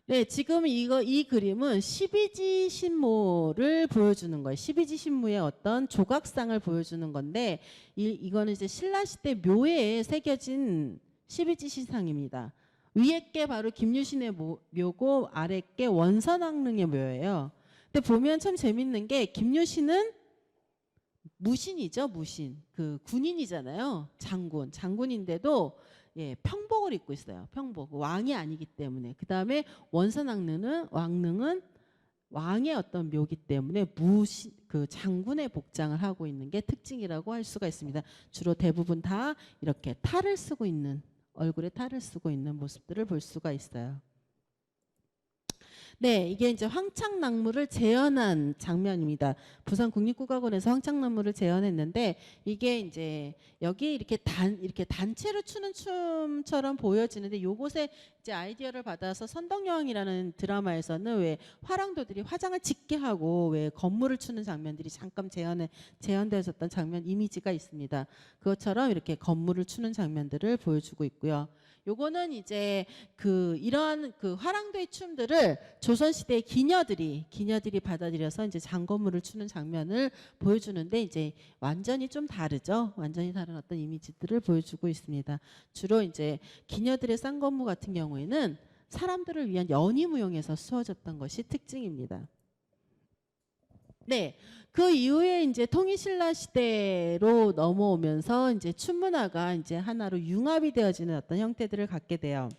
네, 지금 이 그림은 12지 신무를 보여주는 거예요. 12지 신무의 어떤 조각상을 보여주는 건데, 이거는 이제 신라 시대 묘에 새겨진 12지 시상입니다. 위에 게 바로 김유신의 묘고, 아래 게 원선왕릉의 묘예요. 근데 보면 참 재밌는 게, 김유신은 무신이죠, 무신. 그 군인이잖아요. 장군인데도 평복을 입고 있어요. 평복. 왕이 아니기 때문에. 그 다음에 왕릉은 왕의 어떤 묘기 때문에 그 장군의 복장을 하고 있는 게 특징이라고 할 수가 있습니다. 주로 대부분 다 이렇게 얼굴에 탈을 쓰고 있는 모습들을 볼 수가 있어요. 네, 이게 이제 황창낙무를 재현한 장면입니다. 부산 국립국악원에서 황창낙무를 재현했는데, 이게 이제 여기 이렇게 단체로 추는 춤처럼 보여지는데, 요것에 이제 아이디어를 받아서 선덕여왕이라는 드라마에서는 왜 화랑도들이 화장을 짙게 하고 왜 건물을 추는 장면들이 잠깐 재현되었던 장면 이미지가 있습니다. 그것처럼 이렇게 건물을 추는 장면들을 보여주고 있고요. 요거는 이제 이러한 화랑도의 춤들을 조선시대의 기녀들이 받아들여서 이제 장건물을 추는 장면을 보여주는데, 이제 완전히 좀 다르죠. 완전히 다른 어떤 이미지들을 보여주고 있습니다. 주로 이제 기녀들의 쌍건무 같은 경우에는 사람들을 위한 연희무용에서 쓰어졌던 것이 특징입니다. 네, 그 이후에 이제 통일신라 시대로 넘어오면서 이제 춤문화가 이제 하나로 융합이 되어지는 어떤 형태들을 갖게 돼요.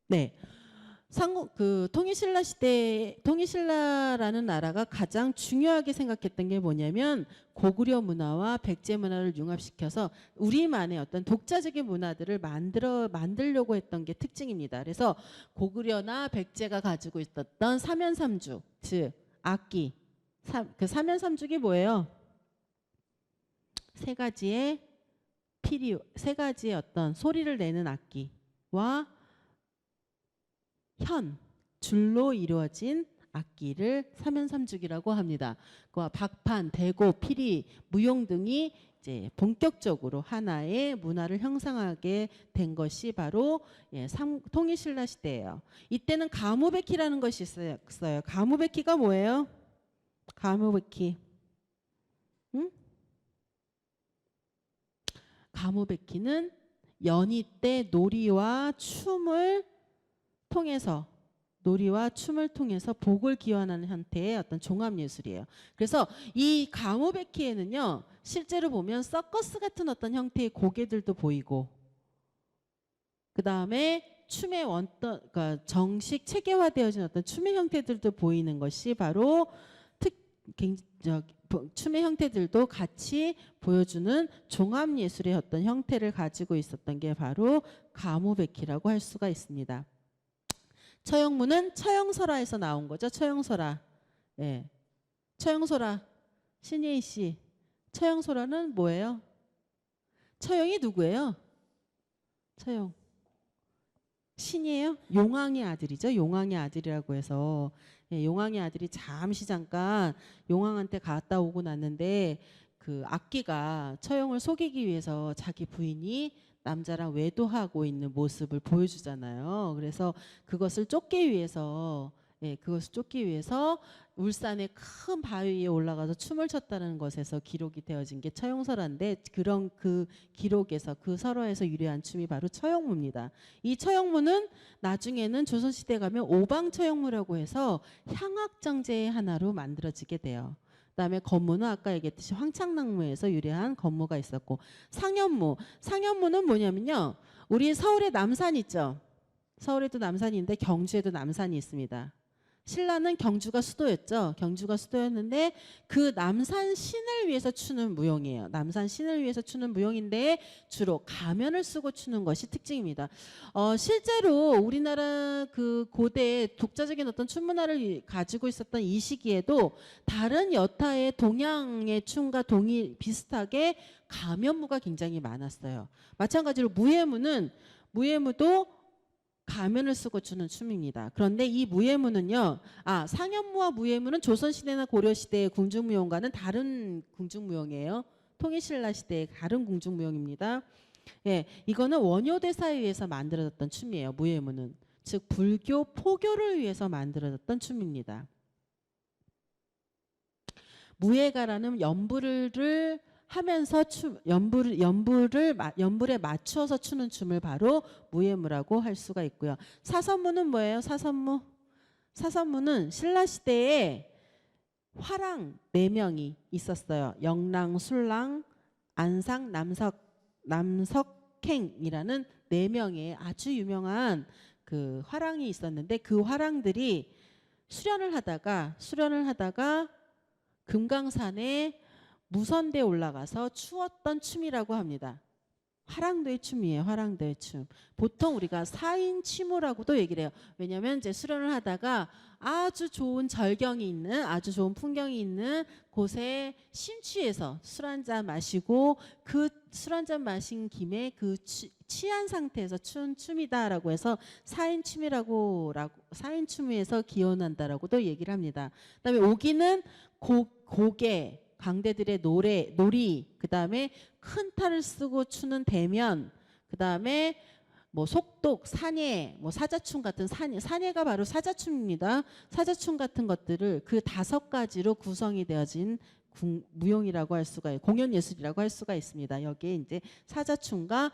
네, 통일신라 시대, 통일신라라는 나라가 가장 중요하게 생각했던 게 뭐냐면 고구려 문화와 백제 문화를 융합시켜서 우리만의 어떤 독자적인 문화들을 만들려고 했던 게 특징입니다. 그래서 고구려나 백제가 가지고 있었던 삼연삼죽, 즉 악기, 그 삼연삼죽이 뭐예요? 세 가지의 세 가지의 어떤 소리를 내는 악기와 줄로 이루어진 악기를 삼연삼죽이라고 합니다. 그와 박판, 대고, 피리, 무용 등이 이제 본격적으로 하나의 문화를 형성하게 된 것이 바로 통일신라 시대예요. 이때는 가무백희라는 것이 있어요. 가무백희가 뭐예요? 가무백희. 응? 가무백희는 연희 때 놀이와 춤을 통해서 복을 기원하는 형태의 어떤 종합 예술이에요. 그래서 이 가무백희에는요, 실제로 보면 서커스 같은 어떤 형태의 고개들도 보이고, 그 다음에 춤의 그러니까 정식 체계화되어진 어떤 춤의 형태들도 보이는 것이 바로 춤의 형태들도 같이 보여주는 종합 예술의 어떤 형태를 가지고 있었던 게 바로 가무백희라고 할 수가 있습니다. 처형무는 처형설화에서 나온 거죠. 처형설화. 예. 처형설화. 신예희 씨. 처형설화는 뭐예요? 처형이 누구예요? 처형. 신이에요? 용왕의 아들이죠. 용왕의 아들이라고 해서 용왕의 아들이 잠깐 용왕한테 갔다 오고 났는데 그 악기가 처형을 속이기 위해서 자기 부인이 남자랑 외도하고 있는 모습을 보여주잖아요. 그래서 그것을 쫓기 위해서 울산의 큰 바위 위에 올라가서 춤을 췄다는 것에서 기록이 되어진 게 처형설화인데 그런 그 기록에서 그 설화에서 유래한 춤이 바로 처형무입니다. 이 처형무는 나중에는 조선시대 가면 오방처형무라고 해서 향악정제의 하나로 만들어지게 돼요. 그다음에 건무는 아까 얘기했듯이 황창락무에서 유래한 건무가 있었고 상현무는 뭐냐면요. 우리 서울에 남산 있죠. 서울에도 남산이 있는데 경주에도 남산이 있습니다. 신라는 경주가 수도였죠. 경주가 수도였는데 그 남산 신을 위해서 추는 무용이에요. 남산 신을 위해서 추는 무용인데 주로 가면을 쓰고 추는 것이 특징입니다. 실제로 우리나라 그 고대 독자적인 어떤 춤 문화를 가지고 있었던 이 시기에도 다른 여타의 동양의 춤과 비슷하게 가면무가 굉장히 많았어요. 마찬가지로 무예무도 가면을 쓰고 추는 춤입니다. 그런데 이 무예무는요, 상현무와 무예무는 조선시대나 고려시대의 궁중무용과는 다른 궁중무용이에요. 통일신라 시대의 다른 궁중무용입니다. 예, 이거는 원효대사에 의해서 만들어졌던 춤이에요. 무예무는. 즉 불교, 포교를 위해서 만들어졌던 춤입니다. 무예가라는 연불을 하면서 연불에 맞추어서 추는 춤을 바로 무예무라고 할 수가 있고요. 사선무는 뭐예요? 사선무는 신라 시대에 화랑 4명이 있었어요. 영랑, 술랑, 안상, 남석행이라는 4명의 아주 유명한 그 화랑이 있었는데 그 화랑들이 수련을 하다가 금강산에 무선대에 올라가서 추었던 춤이라고 합니다. 화랑도의 춤이에요. 화랑도의 춤. 보통 우리가 사인취무라고도 얘기를 해요. 왜냐하면 이제 수련을 하다가 아주 좋은 절경이 있는, 아주 좋은 풍경이 있는 곳에 심취해서 술 한잔 마시고 그 술 한잔 마신 김에 그 취한 상태에서 춘 춤이다라고 해서 사인춤에서 기원한다라고도 얘기를 합니다. 그다음에 오기는 고개, 강대들의 놀이, 그 다음에 큰 탈을 쓰고 추는 대면, 그 다음에 뭐 속독, 사례, 뭐 사자춤 같은 사례가 바로 사자춤입니다. 사자춤 같은 것들을 그 5가지로 구성이 되어진 무용이라고 할 수가 공연 예술이라고 할 수가 있습니다. 여기에 이제 사자춤과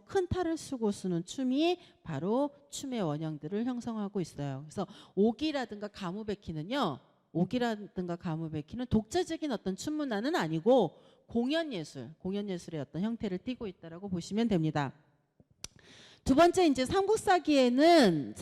큰 탈을 쓰고 쓰는 춤이 바로 춤의 원형들을 형성하고 있어요. 그래서 오기라든가 가무백희는요. 오기라든가 가무백희는 독자적인 어떤 춤 문화는 아니고 공연 예술의 어떤 형태를 띠고 있다라고 보시면 됩니다. 두 번째 이제 삼국사기에는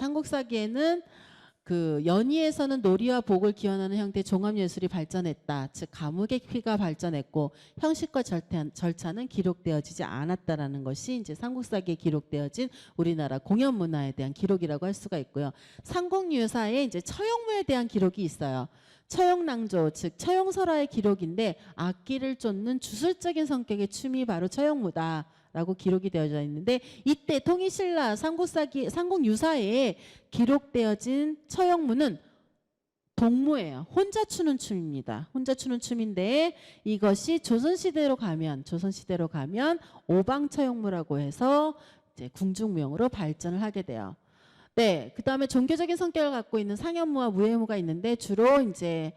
그 연희에서는 놀이와 복을 기원하는 형태의 종합예술이 발전했다. 즉 가무의 피가 발전했고 형식과 절차는 기록되어지지 않았다라는 것이 이제 삼국사기에 기록되어진 우리나라 공연 문화에 대한 기록이라고 할 수가 있고요. 삼국유사에 이제 처형무에 대한 기록이 있어요. 처형낭조, 즉 처형설화의 기록인데 악기를 쫓는 주술적인 성격의 춤이 바로 처형무다. 라고 기록이 되어져 있는데 이때 통일신라 삼국유사에 기록되어진 처형무는 동무예요. 혼자 추는 춤입니다. 혼자 추는 춤인데 이것이 조선시대로 가면 오방처형무라고 해서 이제 궁중무용으로 발전을 하게 돼요. 네, 그 다음에 종교적인 성격을 갖고 있는 상현무와 무예무가 있는데 주로 이제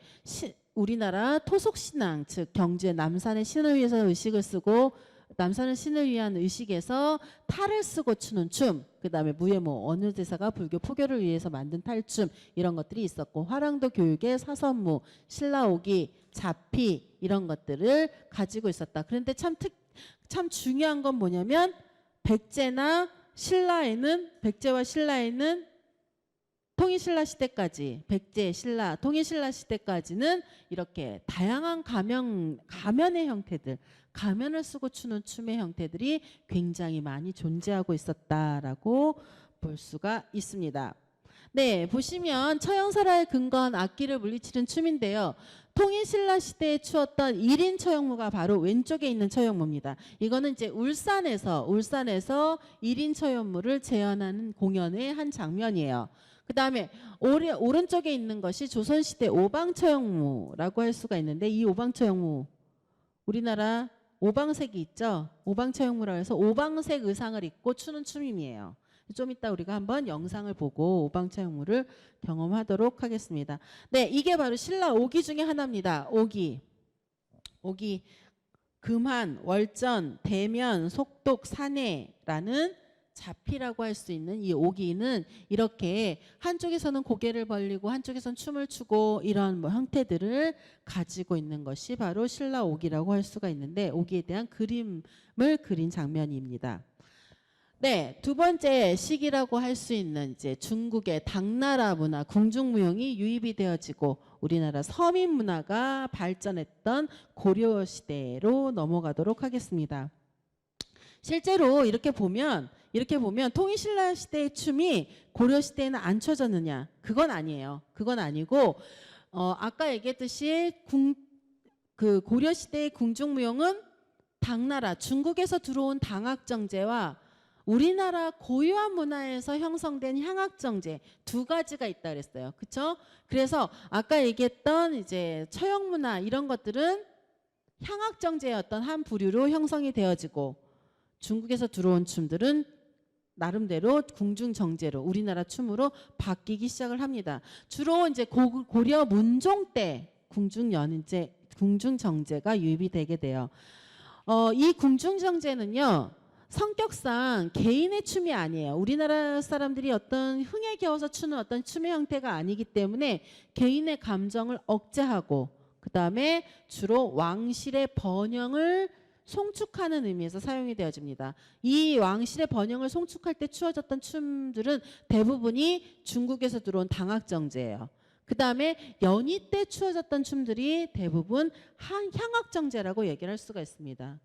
우리나라 토속신앙, 즉 경주의 남산의 신을 위해서 의식을 쓰고 남산의 신을 위한 의식에서 탈을 쓰고 추는 춤, 그 다음에 무예무, 어느 대사가 불교 포교를 위해서 만든 탈춤 이런 것들이 있었고 화랑도 교육의 사선무, 신라오기, 자피 이런 것들을 가지고 있었다. 그런데 참 중요한 건 뭐냐면 백제와 신라에는 통일신라 시대까지 백제, 신라, 통일신라 시대까지는 이렇게 다양한 가면의 형태들, 가면을 쓰고 추는 춤의 형태들이 굉장히 많이 존재하고 있었다라고 볼 수가 있습니다. 네, 보시면 처형설화에 근거한 악기를 물리치는 춤인데요. 통일신라 시대에 추었던 1인 처형무가 바로 왼쪽에 있는 처형무입니다. 이거는 이제 울산에서 1인 처형무를 재현하는 공연의 한 장면이에요. 그 다음에 오른쪽에 있는 것이 조선시대 오방처형무라고 할 수가 있는데 이 오방처형무 우리나라 오방색이 있죠. 오방처형무라고 해서 오방색 의상을 입고 추는 춤이에요. 좀 이따 우리가 한번 영상을 보고 오방처형무를 경험하도록 하겠습니다. 네, 이게 바로 신라 오기 중에 하나입니다. 오기, 금한, 월전, 대면, 속독, 사내라는 자피라고 할 수 있는 이 오기는 이렇게 한쪽에서는 고개를 벌리고 한쪽에서는 춤을 추고 이런 형태들을 가지고 있는 것이 바로 신라 오기라고 할 수가 있는데 오기에 대한 그림을 그린 장면입니다. 네, 두 번째 시기라고 할 수 있는 이제 중국의 당나라 문화, 궁중무용이 유입이 되어지고 우리나라 서민 문화가 발전했던 고려 시대로 넘어가도록 하겠습니다. 실제로 이렇게 보면 통일신라 시대의 춤이 고려 시대에는 안 추어졌느냐? 그건 아니에요. 그건 아니고 아까 얘기했듯이 그 고려 시대의 궁중무용은 당나라 중국에서 들어온 당학정제와 우리나라 고유한 문화에서 형성된 향학정제 두 가지가 있다 그랬어요. 그렇죠? 그래서 아까 얘기했던 이제 처형문화 이런 것들은 향학정제의 어떤 한 부류로 형성이 되어지고 중국에서 들어온 춤들은 나름대로 궁중정제로 우리나라 춤으로 바뀌기 시작을 합니다. 주로 이제 고려 문종 때 궁중정제가 유입이 되게 돼요. 이 궁중정제는요. 성격상 개인의 춤이 아니에요. 우리나라 사람들이 어떤 흥에 겨워서 추는 어떤 춤의 형태가 아니기 때문에 개인의 감정을 억제하고 그 다음에 주로 왕실의 번영을 송축하는 의미에서 사용이 되어집니다. 이 왕실의 번영을 송축할 때 추어졌던 춤들은 대부분이 중국에서 들어온 당학정제예요. 그 다음에 연희 때 추어졌던 춤들이 대부분 향학정제라고 얘기를 할 수가 있습니다.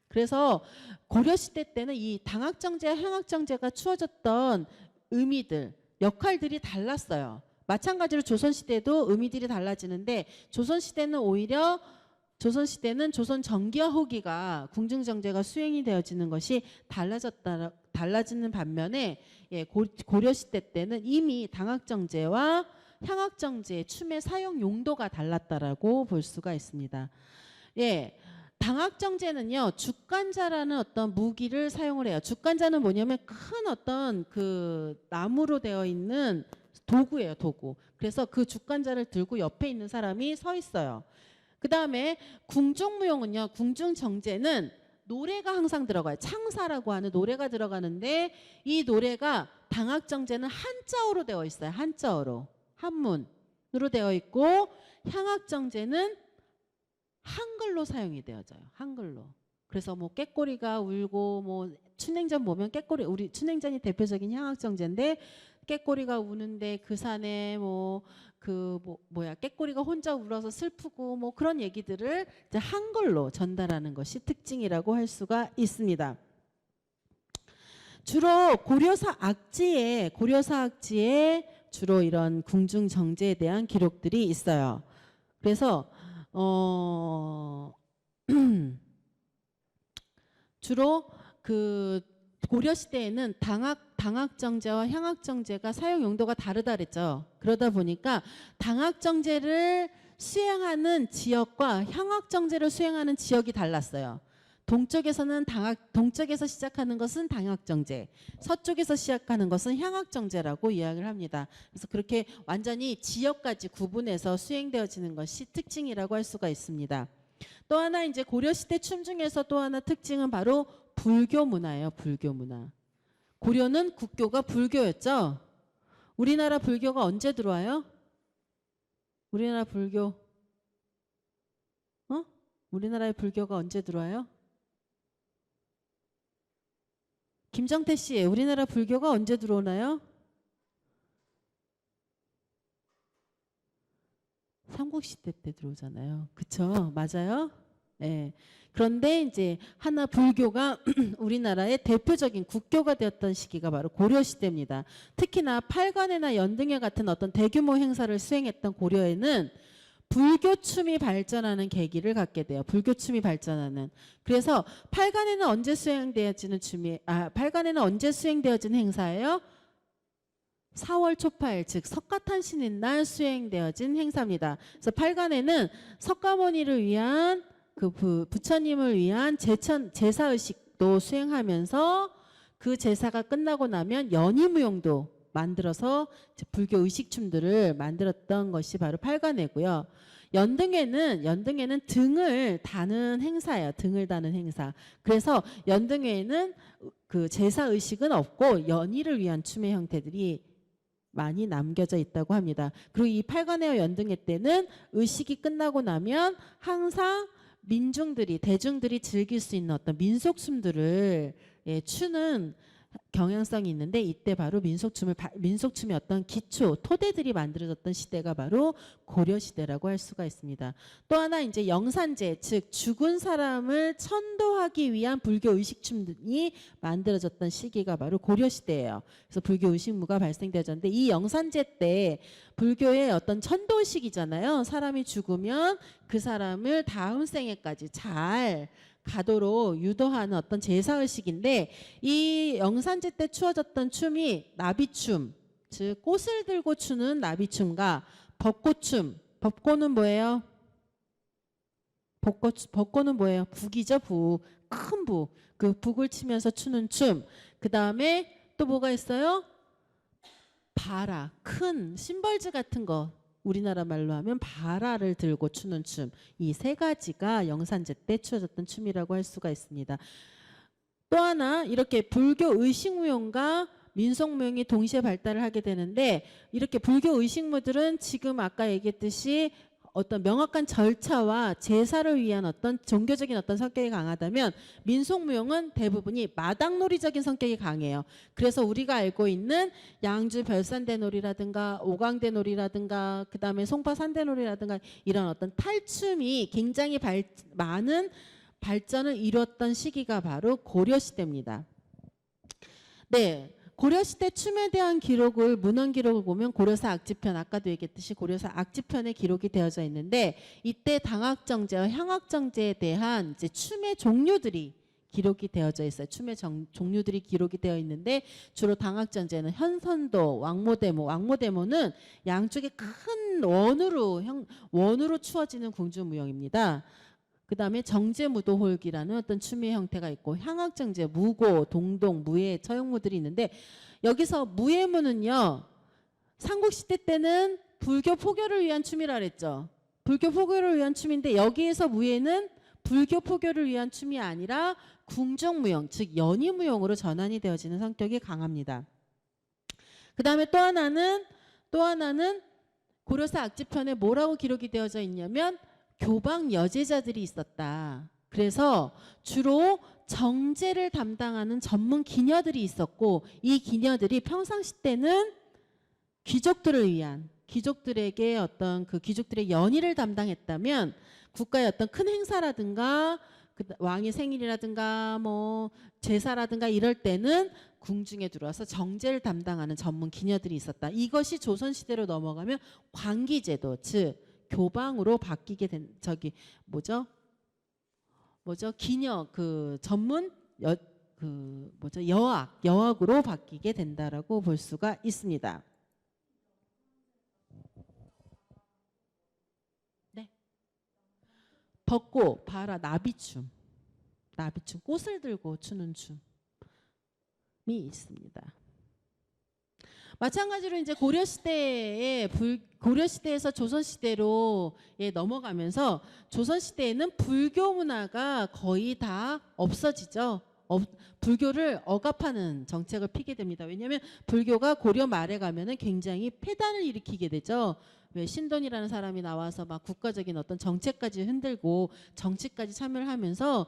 그래서 고려시대 때는 이 당학정제와 향학정제가 추어졌던 의미들, 역할들이 달랐어요. 마찬가지로 조선시대도 의미들이 달라지는데 조선시대는 조선 전기와 후기가 궁중정제가 수행이 되어지는 것이 달라지는 반면에 고려시대 때는 이미 당학정제와 향학정제의 춤의 사용 용도가 달랐다라고 볼 수가 있습니다. 예. 당학정제는요, 죽간자라는 어떤 무기를 사용을 해요. 죽간자는 뭐냐면 큰 어떤 그 나무로 되어 있는 도구예요, 도구. 그래서 그 죽간자를 들고 옆에 있는 사람이 서 있어요. 그 다음에 궁중무용은요, 궁중정제는 노래가 항상 들어가요. 창사라고 하는 노래가 들어가는데 이 노래가 당학정제는 한자어로 되어 있어요. 한자어로. 한문으로 되어 있고 향학정제는 한글로 사용이 되어져요. 한글로. 그래서 뭐 깨꼬리가 울고 뭐 춘행전 보면 깨꼬리 우리 춘행전이 대표적인 향악정제인데 깨꼬리가 우는데 그 산에 뭐 뭐야 깨꼬리가 혼자 울어서 슬프고 뭐 그런 얘기들을 이제 한글로 전달하는 것이 특징이라고 할 수가 있습니다. 주로 고려사 악지에 주로 이런 궁중 정제에 대한 기록들이 있어요. 그래서 주로 그 고려 시대에는 당학정제와 향학정제가 사용 용도가 다르다 그랬죠. 그러다 보니까 당학정제를 수행하는 지역과 향학정제를 수행하는 지역이 달랐어요. 동쪽에서 시작하는 것은 당학정제, 서쪽에서 시작하는 것은 향학정제라고 이야기를 합니다. 그래서 그렇게 완전히 지역까지 구분해서 수행되어지는 것이 특징이라고 할 수가 있습니다. 또 하나 이제 고려시대 춤 중에서 또 하나 특징은 바로 불교 문화예요. 불교 문화. 고려는 국교가 불교였죠. 우리나라 불교가 언제 들어와요? 우리나라 불교. 우리나라의 불교가 언제 들어와요? 김정태 씨, 우리나라 불교가 언제 들어오나요? 삼국시대 때 들어오잖아요. 그쵸? 맞아요? 네. 그런데 이제 하나 불교가 우리나라의 대표적인 국교가 되었던 시기가 바로 고려시대입니다. 특히나 팔관회나 연등회 같은 어떤 대규모 행사를 수행했던 고려에는 불교춤이 발전하는 계기를 갖게 돼요. 불교춤이 발전하는. 그래서 팔관회는 언제 수행되어지는 팔관회는 언제 수행되어지는 행사예요? 4월 초파일 즉 석가탄신일 날 수행되어진 행사입니다. 그래서 팔관회는 석가모니를 위한 부처님을 위한 제사의식도 수행하면서 그 제사가 끝나고 나면 연희무용도 만들어서 불교 의식춤들을 만들었던 것이 바로 팔관회고요. 연등회는 등을 다는 행사예요. 등을 다는 행사. 그래서 연등회에는 그 제사의식은 없고 연희를 위한 춤의 형태들이 많이 남겨져 있다고 합니다. 그리고 이 팔관회와 연등회 때는 의식이 끝나고 나면 항상 대중들이 즐길 수 있는 어떤 민속춤들을 추는 경향성이 있는데 이때 바로 민속춤의 어떤 기초 토대들이 만들어졌던 시대가 바로 고려 시대라고 할 수가 있습니다. 또 하나 이제 영산제 즉 죽은 사람을 천도하기 위한 불교 의식춤이 만들어졌던 시기가 바로 고려 시대예요. 그래서 불교 의식무가 발생되었는데 이 영산제 때 불교의 어떤 천도식이잖아요. 사람이 죽으면 그 사람을 다음 생에까지 잘 가도록 유도하는 어떤 제사의식인데 이 영산제 때 추어졌던 춤이 나비춤, 즉 꽃을 들고 추는 나비춤과 벚꽃춤. 벚꽃은 뭐예요? 벚꽃은 뭐예요? 북이죠, 북. 큰 북. 그 북을 치면서 추는 춤. 그 다음에 또 뭐가 있어요? 바라, 큰 심벌즈 같은 거. 우리나라 말로 하면 바라를 들고 추는 춤. 이 세 가지가 영산제 때 추어졌던 춤이라고 할 수가 있습니다. 또 하나 이렇게 불교 의식무용과 민속무용이 동시에 발달을 하게 되는데 이렇게 불교 의식무들은 지금 아까 얘기했듯이 어떤 명확한 절차와 제사를 위한 어떤 종교적인 어떤 성격이 강하다면 민속무용은 대부분이 마당놀이적인 성격이 강해요. 그래서 우리가 알고 있는 양주 별산대놀이라든가 오광대놀이라든가 그 다음에 송파산대놀이라든가 이런 어떤 탈춤이 굉장히 많은 발전을 이뤘던 시기가 바로 고려시대입니다. 네. 고려시대 춤에 대한 기록을 문헌 기록을 보면 고려사 악지편 아까도 얘기했듯이 고려사 악지편에 기록이 되어져 있는데 이때 당학정제와 향학정제에 대한 이제 춤의 종류들이 기록이 되어져 있어요. 춤의 종류들이 기록이 되어 있는데 주로 당학정제는 현선도, 왕모대모는 양쪽에 큰 원으로 추어지는 궁중무용입니다. 그 다음에 정제무도홀기라는 어떤 춤의 형태가 있고 향학정제, 무고, 동동, 무예, 처형무들이 있는데 여기서 무예무는요. 삼국시대 때는 불교 포교를 위한 춤이라 그랬죠. 불교 포교를 위한 춤인데 여기에서 무예는 불교 포교를 위한 춤이 아니라 궁중무용, 즉 연희무용으로 전환이 되어지는 성격이 강합니다. 그 다음에 또 하나는 고려사 악지편에 뭐라고 기록이 되어져 있냐면 교방 여제자들이 있었다. 그래서 주로 정제를 담당하는 전문 기녀들이 있었고 이 기녀들이 평상시 때는 귀족들을 위한 귀족들에게 어떤 그 귀족들의 연희를 담당했다면 국가의 어떤 큰 행사라든가 왕의 생일이라든가 뭐 제사라든가 이럴 때는 궁중에 들어와서 정제를 담당하는 전문 기녀들이 있었다. 이것이 조선시대로 넘어가면 관기제도 즉 교방으로 바뀌게 된 기녀 그 전문 여학으로 바뀌게 된다라고 볼 수가 있습니다. 네. 벚꽃, 바라, 나비춤, 꽃을 들고 추는 춤이 있습니다. 마찬가지로 이제 고려시대에서 조선시대로 넘어가면서 조선시대에는 불교 문화가 거의 다 없어지죠. 불교를 억압하는 정책을 피게 됩니다. 왜냐하면 불교가 고려 말에 가면은 굉장히 폐단을 일으키게 되죠. 왜 신돈이라는 사람이 나와서 막 국가적인 어떤 정책까지 흔들고 정치까지 참여를 하면서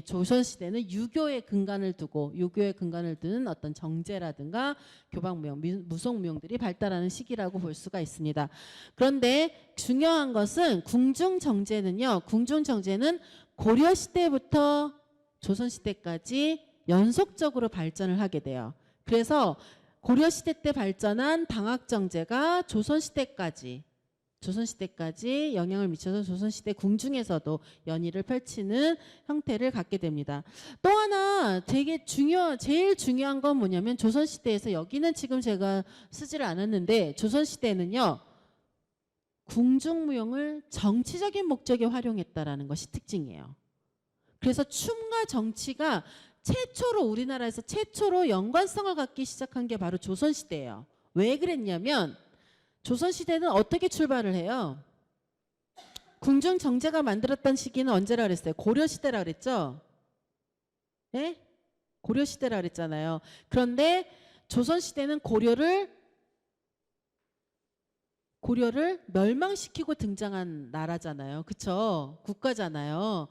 조선시대는 유교의 근간을 두는 어떤 정제라든가 교방무용, 무속무용들이 발달하는 시기라고 볼 수가 있습니다. 그런데 중요한 것은 궁중정제는요. 궁중정제는 고려시대부터 조선시대까지 연속적으로 발전을 하게 돼요. 그래서 고려시대 때 발전한 당학정제가 조선시대까지 영향을 미쳐서 조선시대 궁중에서도 연희를 펼치는 형태를 갖게 됩니다. 또 하나 제일 중요한 건 뭐냐면 조선시대에서 여기는 지금 제가 쓰지를 않았는데 조선시대는요. 궁중무용을 정치적인 목적에 활용했다라는 것이 특징이에요. 그래서 춤과 정치가 우리나라에서 최초로 연관성을 갖기 시작한 게 바로 조선시대예요. 왜 그랬냐면 조선시대는 어떻게 출발을 해요? 궁중정제가 만들었던 시기는 언제라 그랬어요? 고려시대라 그랬죠? 네? 고려시대라 그랬잖아요. 그런데 조선시대는 고려를 멸망시키고 등장한 나라잖아요. 그쵸? 국가잖아요.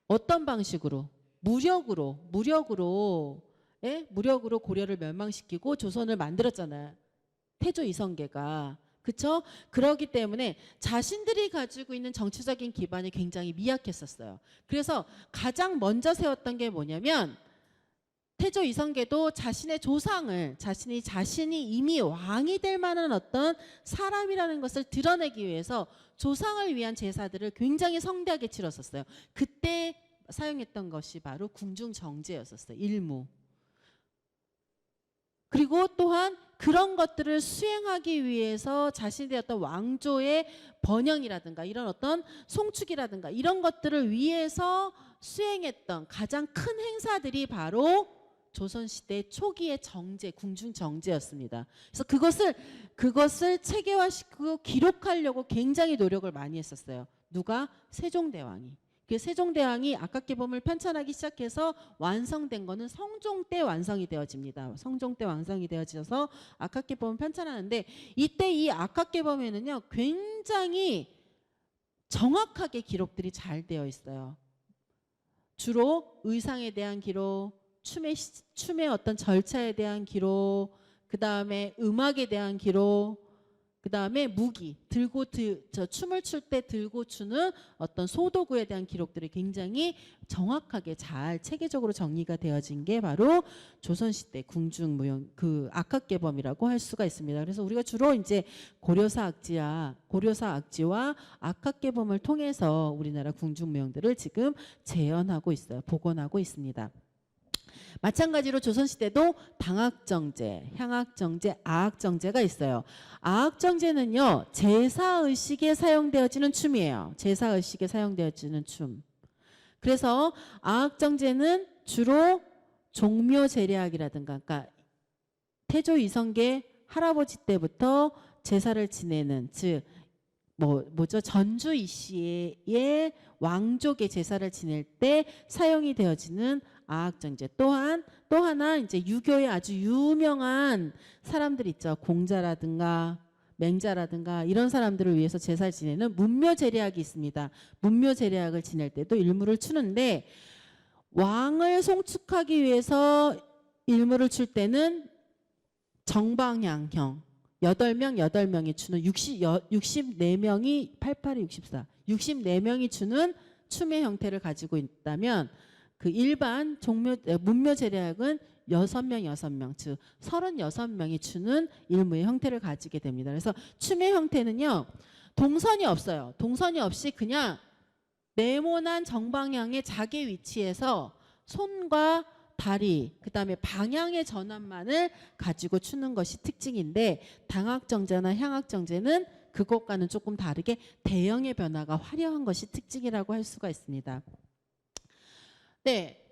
어떤 방식으로? 무력으로 고려를 멸망시키고 조선을 만들었잖아요. 태조 이성계가. 그쵸? 그렇기 때문에 자신들이 가지고 있는 정치적인 기반이 굉장히 미약했었어요. 그래서 가장 먼저 세웠던 게 뭐냐면 태조 이성계도 자신의 조상을 자신이 이미 왕이 될 만한 어떤 사람이라는 것을 드러내기 위해서 조상을 위한 제사들을 굉장히 성대하게 치렀었어요. 그때 사용했던 것이 바로 궁중정제였었어요. 일무. 그리고 또한 그런 것들을 수행하기 위해서 자신의 어떤 왕조의 번영이라든가 이런 어떤 송축이라든가 이런 것들을 위해서 수행했던 가장 큰 행사들이 바로 조선시대 초기의 정제, 궁중정제였습니다. 그래서 그것을 체계화시키고 기록하려고 굉장히 노력을 많이 했었어요. 누가? 세종대왕이. 그 세종대왕이 악학개범을 편찬하기 시작해서 완성된 거는 성종 때 완성이 되어집니다. 성종 때 완성이 되어져서 악학개범을 편찬하는데 이때 이 악학개범에는요 굉장히 정확하게 기록들이 잘 되어 있어요. 주로 의상에 대한 기록, 춤의 어떤 절차에 대한 기록, 그 다음에 음악에 대한 기록, 그 다음에 무기, 춤을 출 때 들고 추는 어떤 소도구에 대한 기록들이 굉장히 정확하게 잘 체계적으로 정리가 되어진 게 바로 조선시대 궁중무용 그 악학개범이라고 할 수가 있습니다. 그래서 우리가 주로 이제 고려사 악지와 악학개범을 통해서 우리나라 궁중무용들을 지금 재현하고 있어요. 복원하고 있습니다. 마찬가지로 조선시대도 당학정제, 향학정제, 아학정제가 있어요. 아학정제는요. 제사의식에 사용되어지는 춤이에요. 제사의식에 사용되어지는 춤. 그래서 아학정제는 주로 종묘제례학이라든가 그러니까 태조 이성계 할아버지 때부터 제사를 지내는 즉 전주 이씨의 왕족의 제사를 지낼 때 사용이 되어지는 아학정제. 또 하나 이제 유교의 아주 유명한 사람들 있죠. 공자라든가 맹자라든가 이런 사람들을 위해서 제사를 지내는 문묘제례학이 있습니다. 문묘제례학을 지낼 때도 일물을 추는데 왕을 송축하기 위해서 일물을 출 때는 정방향형 8명이 추는 64명이 88이 64 64명이 추는 춤의 형태를 가지고 있다면 그 일반 문묘제례학은 6명 즉 36명이 추는 일무의 형태를 가지게 됩니다. 그래서 춤의 형태는요. 동선이 없어요. 동선이 없이 그냥 네모난 정방향의 자기 위치에서 손과 다리, 그 다음에 방향의 전환만을 가지고 추는 것이 특징인데 당학정제나 향학정제는 그것과는 조금 다르게 대형의 변화가 화려한 것이 특징이라고 할 수가 있습니다. 네,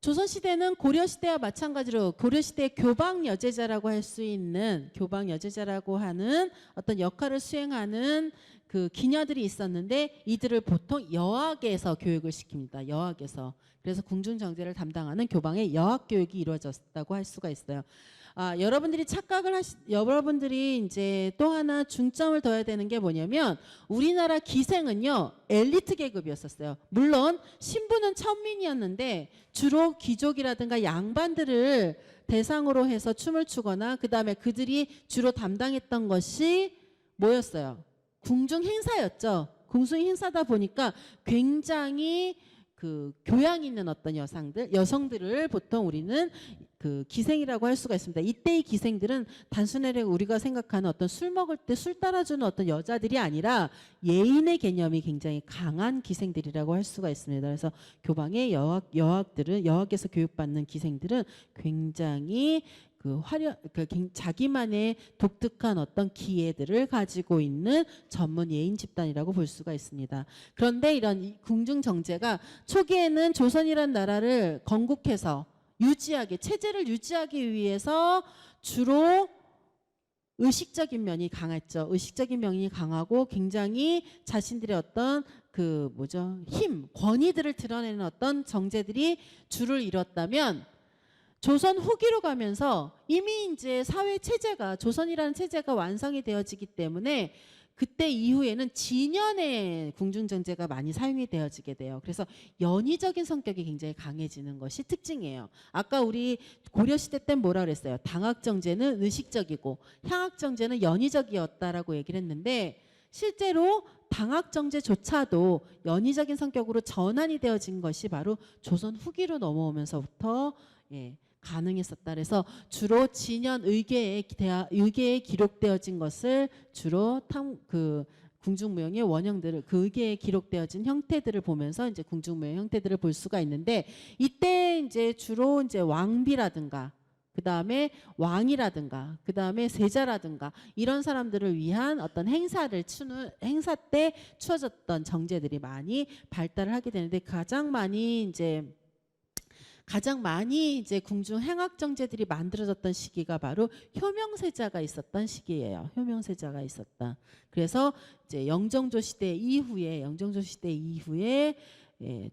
조선시대는 고려시대와 마찬가지로 고려시대의 교방여제자라고 할 수 있는 교방여제자라고 하는 어떤 역할을 수행하는 그 기녀들이 있었는데 이들을 보통 여학에서 교육을 시킵니다. 여학에서. 그래서 궁중정제를 담당하는 교방의 여학 교육이 이루어졌다고 할 수가 있어요. 여러분들이 이제 또 하나 중점을 둬야 되는 게 뭐냐면 우리나라 기생은요 엘리트 계급이었었어요. 물론 신부는 천민이었는데 주로 귀족이라든가 양반들을 대상으로 해서 춤을 추거나 그 다음에 그들이 주로 담당했던 것이 뭐였어요? 궁중 행사였죠. 궁중 행사다 보니까 굉장히 그 교양 있는 어떤 여성들을 보통 우리는 그 기생이라고 할 수가 있습니다. 이때의 기생들은 단순하게 우리가 생각하는 어떤 술 먹을 때 술 따라주는 어떤 여자들이 아니라 예인의 개념이 굉장히 강한 기생들이라고 할 수가 있습니다. 그래서 교방의 여학에서 교육받는 기생들은 굉장히 자기만의 독특한 어떤 기회들을 가지고 있는 전문 예인 집단이라고 볼 수가 있습니다. 그런데 이런 궁중정제가 초기에는 조선이란 나라를 건국해서 체제를 유지하기 위해서 주로 의식적인 면이 강했죠. 의식적인 면이 강하고 굉장히 자신들의 어떤 권위들을 드러내는 어떤 정제들이 주를 이뤘다면 조선 후기로 가면서 이미 이제 사회 체제가 조선이라는 체제가 완성이 되어지기 때문에 그때 이후에는 진연의 궁중정제가 많이 사용이 되어지게 돼요. 그래서 연위적인 성격이 굉장히 강해지는 것이 특징이에요. 아까 우리 고려시대 때 뭐라 그랬어요? 당학정제는 의식적이고 향학정제는 연위적이었다라고 얘기를 했는데 실제로 당학정제조차도 연위적인 성격으로 전환이 되어진 것이 바로 조선 후기로 넘어오면서부터 가능했었다. 그래서 주로 진연 의계에 기록되어진 것을 주로 궁중무용의 원형들을 그 의계에 기록되어진 형태들을 보면서 이제 궁중무용 형태들을 볼 수가 있는데 이때 이제 주로 이제 왕비라든가 그 다음에 왕이라든가 그 다음에 세자라든가 이런 사람들을 위한 어떤 행사 때 추어졌던 정제들이 많이 발달을 하게 되는데 가장 많이 이제 궁중 행학정제들이 만들어졌던 시기가 바로 효명세자가 있었던 시기예요. 효명세자가 있었다. 그래서 이제 영정조 시대 이후에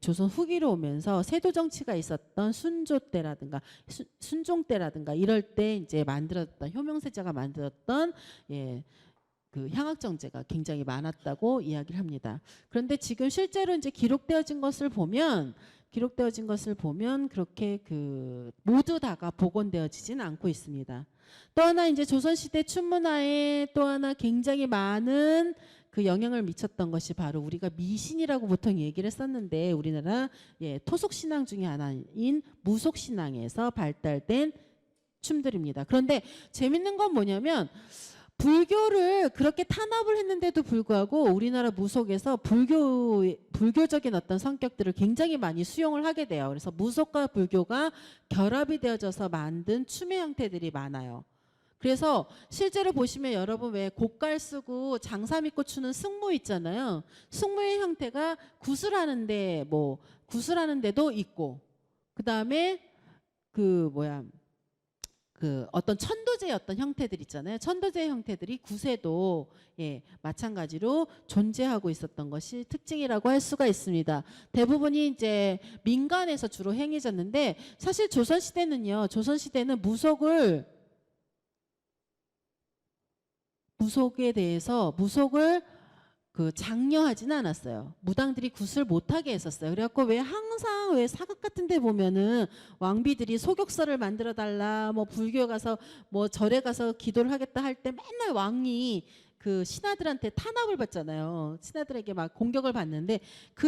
조선 후기로 오면서 세도 정치가 있었던 순종 때라든가 이럴 때 이제 만들었던 효명세자가 만들었던 그 향학정제가 굉장히 많았다고 이야기를 합니다. 그런데 지금 실제로 이제 기록되어진 것을 보면 그렇게 모두 다가 복원되어지진 않고 있습니다. 또 하나 이제 조선시대 춤문화에 또 하나 굉장히 많은 그 영향을 미쳤던 것이 바로 우리가 미신이라고 보통 얘기를 했었는데 우리나라 토속신앙 중에 하나인 무속신앙에서 발달된 춤들입니다. 그런데 재밌는 건 뭐냐면 불교를 그렇게 탄압을 했는데도 불구하고 우리나라 무속에서 불교적인 어떤 성격들을 굉장히 많이 수용을 하게 돼요. 그래서 무속과 불교가 결합이 되어져서 만든 춤의 형태들이 많아요. 그래서 실제로 보시면 여러분 왜 고깔 쓰고 장사 믿고 추는 승무 있잖아요. 승무의 형태가 구슬하는 데도 있고 그 다음에 어떤 천도제의 어떤 형태들 있잖아요. 천도제의 형태들이 구세도 마찬가지로 존재하고 있었던 것이 특징이라고 할 수가 있습니다. 대부분이 이제 민간에서 주로 행해졌는데 사실 조선시대는 무속을 무속에 대해서 무속을 장려하지는 않았어요. 무당들이 굿을 못하게 했었어요. 그래갖고 왜 항상 왜 사극 같은 데 보면은 왕비들이 소격서를 만들어 달라, 뭐 불교 가서 뭐 절에 가서 기도를 하겠다 할 때 맨날 왕이 신하들한테 탄압을 받잖아요. 신하들에게 막 공격을 받는데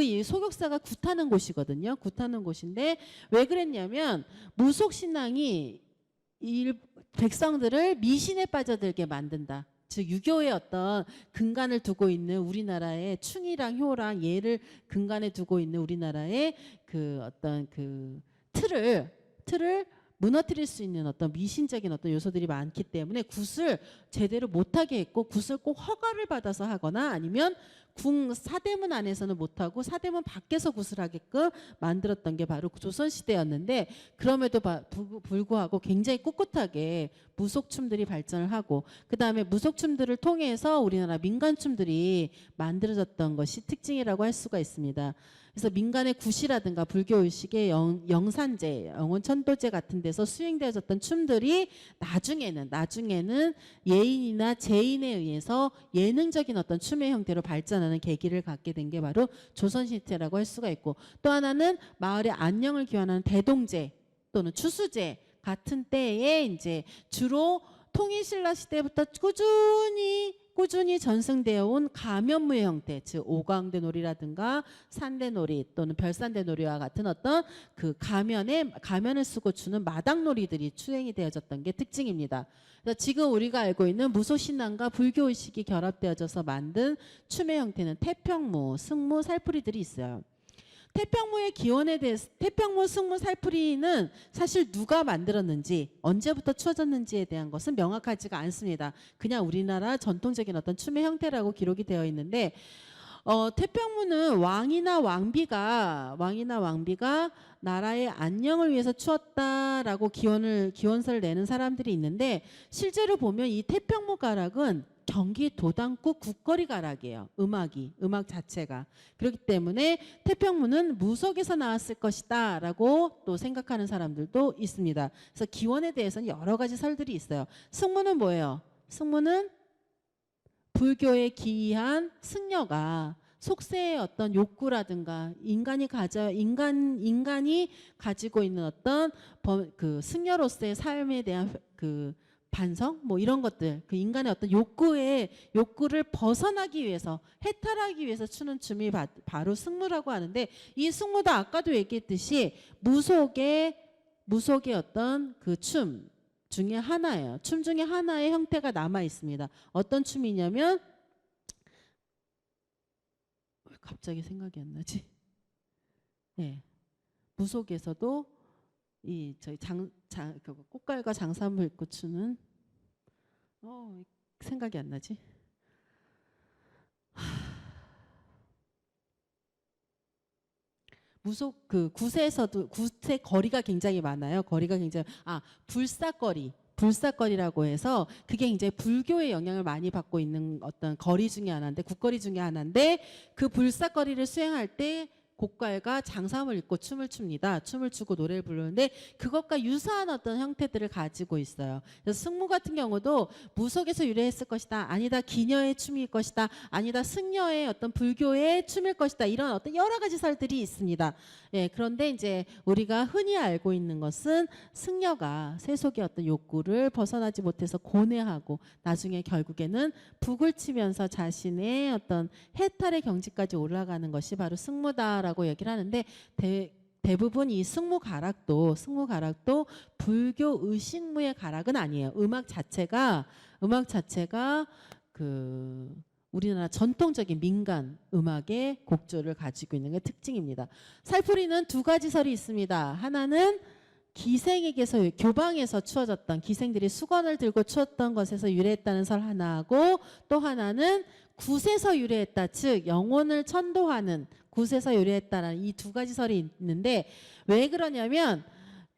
이 소격사가 굿하는 곳이거든요. 굿하는 곳인데 왜 그랬냐면 무속 신앙이 백성들을 미신에 빠져들게 만든다. 즉 유교의 어떤 근간을 두고 있는 우리나라의 충이랑 효랑 예를 근간에 두고 있는 우리나라의 어떤 틀을 무너뜨릴 수 있는 어떤 미신적인 어떤 요소들이 많기 때문에 굿을 제대로 못하게 했고, 굿을 꼭 허가를 받아서 하거나 아니면 사대문 안에서는 못하고 사대문 밖에서 굿을 하게끔 만들었던 게 바로 조선시대였는데, 그럼에도 불구하고 굉장히 꿋꿋하게 무속춤들이 발전을 하고, 그 다음에 무속춤들을 통해서 우리나라 민간춤들이 만들어졌던 것이 특징이라고 할 수가 있습니다. 그래서 민간의 굿이라든가 불교 의식의 영산제, 영혼천도제 같은 데서 수행되어졌던 춤들이 나중에는 예인이나 제인에 의해서 예능적인 어떤 춤의 형태로 발전하는 계기를 갖게 된 게 바로 조선시대라고 할 수가 있고, 또 하나는 마을의 안녕을 기원하는 대동제 또는 추수제 같은 때에 이제 주로 통일신라 시대부터 꾸준히 전승되어 온 가면무의 형태, 즉 오광대놀이라든가 산대놀이 또는 별산대놀이와 같은 어떤 가면을 쓰고 추는 마당놀이들이 추행이 되어졌던 게 특징입니다. 그래서 지금 우리가 알고 있는 무속신앙과 불교의식이 결합되어져서 만든 춤의 형태는 태평무, 승무, 살풀이들이 있어요. 태평무의 기원에 대해서, 태평무, 승무, 살풀이는 사실 누가 만들었는지, 언제부터 추어졌는지에 대한 것은 명확하지가 않습니다. 그냥 우리나라 전통적인 어떤 춤의 형태라고 기록이 되어 있는데, 태평무는 왕이나 왕비가 나라의 안녕을 위해서 추었다라고 기원서를 내는 사람들이 있는데, 실제로 보면 이 태평무 가락은 경기 도당구 국거리 가락이에요. 음악 자체가. 그렇기 때문에 태평무는 무속에서 나왔을 것이다 라고 또 생각하는 사람들도 있습니다. 그래서 기원에 대해서는 여러 가지 설들이 있어요. 승무는 뭐예요? 승무는 불교에 기이한 승려가 속세의 어떤 욕구라든가 인간이 가지고 있는 어떤 승려로서의 삶에 대한 반성 뭐 이런 것들, 인간의 어떤 욕구를 벗어나기 위해서, 해탈하기 위해서 추는 춤이 바로 승무라고 하는데, 이 승무도 아까도 얘기했듯이 무속의 어떤 춤 중에 하나예요. 춤 중에 하나의 형태가 남아 있습니다. 어떤 춤이냐면, 왜 갑자기 생각이 안 나지? 네, 무속에서도 저희 꽃갈과 장사물 입고 추는 생각이 안 나지? 무속 굿에서도 굿의 거리가 굉장히 많아요. 불사거리라고 해서 그게 이제 불교의 영향을 많이 받고 있는 어떤 거리 중에 하나인데, 굿거리 중에 하나인데, 그 불사거리를 수행할 때 곡갈과 장삼을 입고 춤을 춥니다. 춤을 추고 노래를 부르는데 그것과 유사한 어떤 형태들을 가지고 있어요. 그래서 승무 같은 경우도 무속에서 유래했을 것이다, 아니다 기녀의 춤일 것이다, 아니다 승려의 어떤 불교의 춤일 것이다, 이런 어떤 여러 가지 설들이 있습니다. 예, 그런데 이제 우리가 흔히 알고 있는 것은 승려가 세속의 어떤 욕구를 벗어나지 못해서 고뇌하고 나중에 결국에는 북을 치면서 자신의 어떤 해탈의 경지까지 올라가는 것이 바로 승무다라고 얘기를 하는데, 대부분 이 승무 가락도 불교 의식무의 가락은 아니에요. 음악 자체가 우리나라 전통적인 민간 음악의 곡조를 가지고 있는 게 특징입니다. 살풀이는 두 가지 설이 있습니다. 하나는 기생에게서, 교방에서 추어졌던, 기생들이 수건을 들고 추었던 것에서 유래했다는 설 하나하고, 또 하나는 굿에서 유래했다, 즉 영혼을 천도하는 굿에서 유래했다는 이 두 가지 설이 있는데, 왜 그러냐면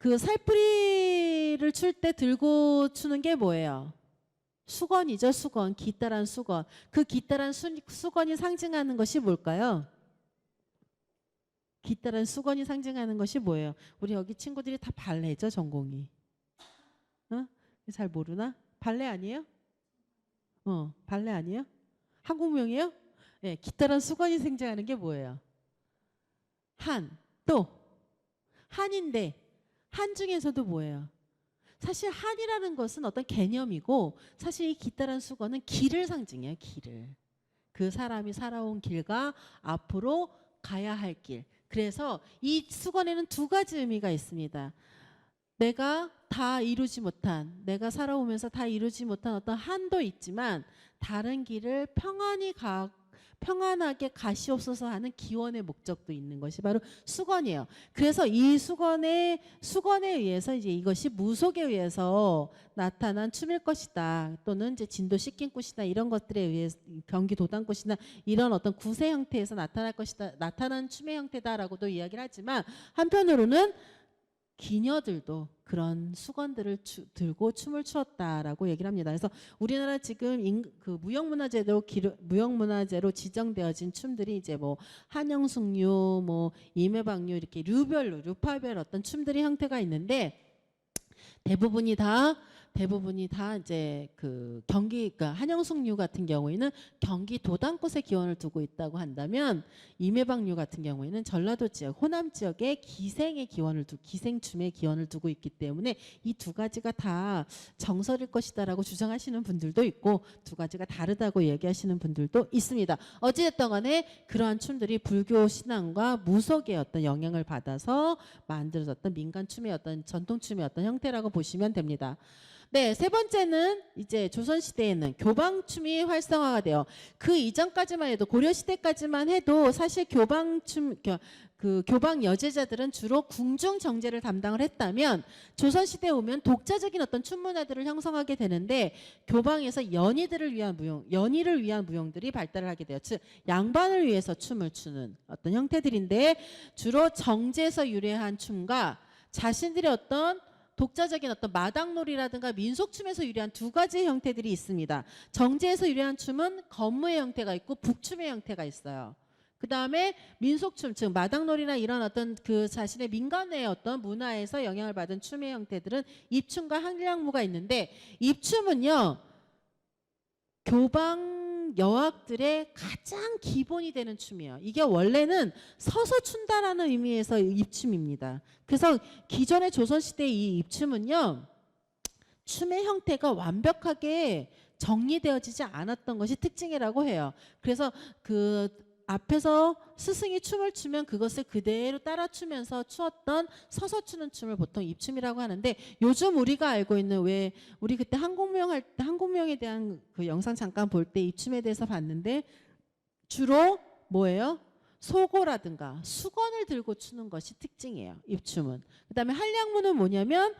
살풀이를 출 때 들고 추는 게 뭐예요? 수건이죠. 수건, 깃다란 수건. 그 깃다란 수건이 상징하는 것이 뭘까요? 깃다란 수건이 상징하는 것이 뭐예요? 우리 여기 친구들이 다 발레죠, 전공이. 어? 잘 모르나? 발레 아니에요? 발레 아니에요? 한국무용이에요? 예, 깃털한 수건이 생겨하는 게 뭐예요? 한, 또 한인데 한 중에서도 뭐예요? 사실 한이라는 것은 어떤 개념이고 사실 이 깃털한 수건은 길을 상징해요. 길을. 그 사람이 살아온 길과 앞으로 가야 할 길. 그래서 이 수건에는 두 가지 의미가 있습니다. 내가 다 이루지 못한, 내가 살아오면서 다 이루지 못한 어떤 한도 있지만 다른 길을 평안하게 가시옵소서 하는 기원의 목적도 있는 것이 바로 수건이에요. 그래서 이 수건에 의해서 이제 이것이 무속에 의해서 나타난 춤일 것이다. 또는 이제 진도 씻긴꽃이나 이런 것들에 의해 경기 도단꽃이나 이런 어떤 구세 형태에서 나타날 것이다. 나타난 춤의 형태다라고도 이야기를 하지만 한편으로는 기녀들도 그런 수건들을 들고 춤을 추었다라고 얘기를 합니다. 그래서 우리나라 지금 그 무형문화재로 지정되어진 춤들이 이제 뭐 한영숙류, 뭐 임해방류 이렇게 류파별 어떤 춤들의 형태가 있는데 대부분이 다 이제 그 한영숙류 같은 경우에는 경기 도단꽃의 기원을 두고 있다고 한다면 임해방류 같은 경우에는 전라도 지역, 호남 지역의 기생춤의 기원을 두고 있기 때문에 이 두 가지가 다 정설일 것이다라고 주장하시는 분들도 있고 두 가지가 다르다고 얘기하시는 분들도 있습니다. 어찌됐든 간에 그러한 춤들이 불교 신앙과 무속의 어떤 영향을 받아서 만들어졌던 민간춤의 어떤 전통춤의 어떤 형태라고 보시면 됩니다. 네, 세 번째는 이제 조선시대에는 교방춤이 활성화가 돼요. 그 이전까지만 해도 고려시대까지만 해도 사실 교방 여제자들은 주로 궁중 정제를 담당을 했다면 조선시대에 오면 독자적인 어떤 춤 문화들을 형성하게 되는데 교방에서 연희를 위한 무용들이 발달을 하게 돼요. 즉 양반을 위해서 춤을 추는 어떤 형태들인데 주로 정제에서 유래한 춤과 자신들의 어떤 독자적인 어떤 마당놀이라든가 민속춤에서 유래한 두 가지 형태들이 있습니다. 정제에서 유래한 춤은 건무의 형태가 있고 북춤의 형태가 있어요. 그 다음에 민속춤, 즉 마당놀이나 이런 어떤 그 자신의 민간의 어떤 문화에서 영향을 받은 춤의 형태들은 입춤과 한량무가 있는데 입춤은요 교방 여학들의 가장 기본이 되는 춤이에요. 이게 원래는 서서 춘다라는 의미에서 입춤입니다. 그래서 기존의 조선시대 이 입춤은요 춤의 형태가 완벽하게 정리되어지지 않았던 것이 특징이라고 해요. 그래서 그 앞에서 스승이 춤을 추면 그것을 그대로 따라 추면서 추었던 서서 추는 춤을 보통 입춤이라고 하는데 요즘 우리가 알고 있는 왜 우리 그때 한국무용에 대한 그 영상 잠깐 볼 때 입춤에 대해서 봤는데 주로 뭐예요? 소고라든가 수건을 들고 추는 것이 특징이에요. 입춤은. 그다음에 한량무는 뭐냐면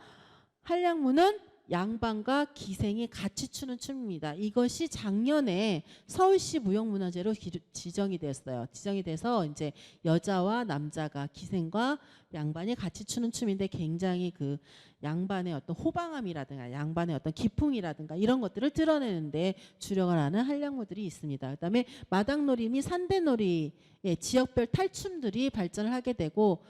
한량무는 양반과 기생이 같이 추는 춤입니다. 이것이 작년에 서울시 무형문화재로 지정이 됐어요. 지정이 돼서 이제 여자와 남자가 기생과 양반이 같이 추는 춤인데 굉장히 그 양반의 어떤 호방함이라든가 양반의 어떤 기풍이라든가 이런 것들을 드러내는데 주력을 하는 한량무들이 있습니다. 그다음에 마당놀이 및 산대놀이 지역별 탈춤들이 발전을 하게 되고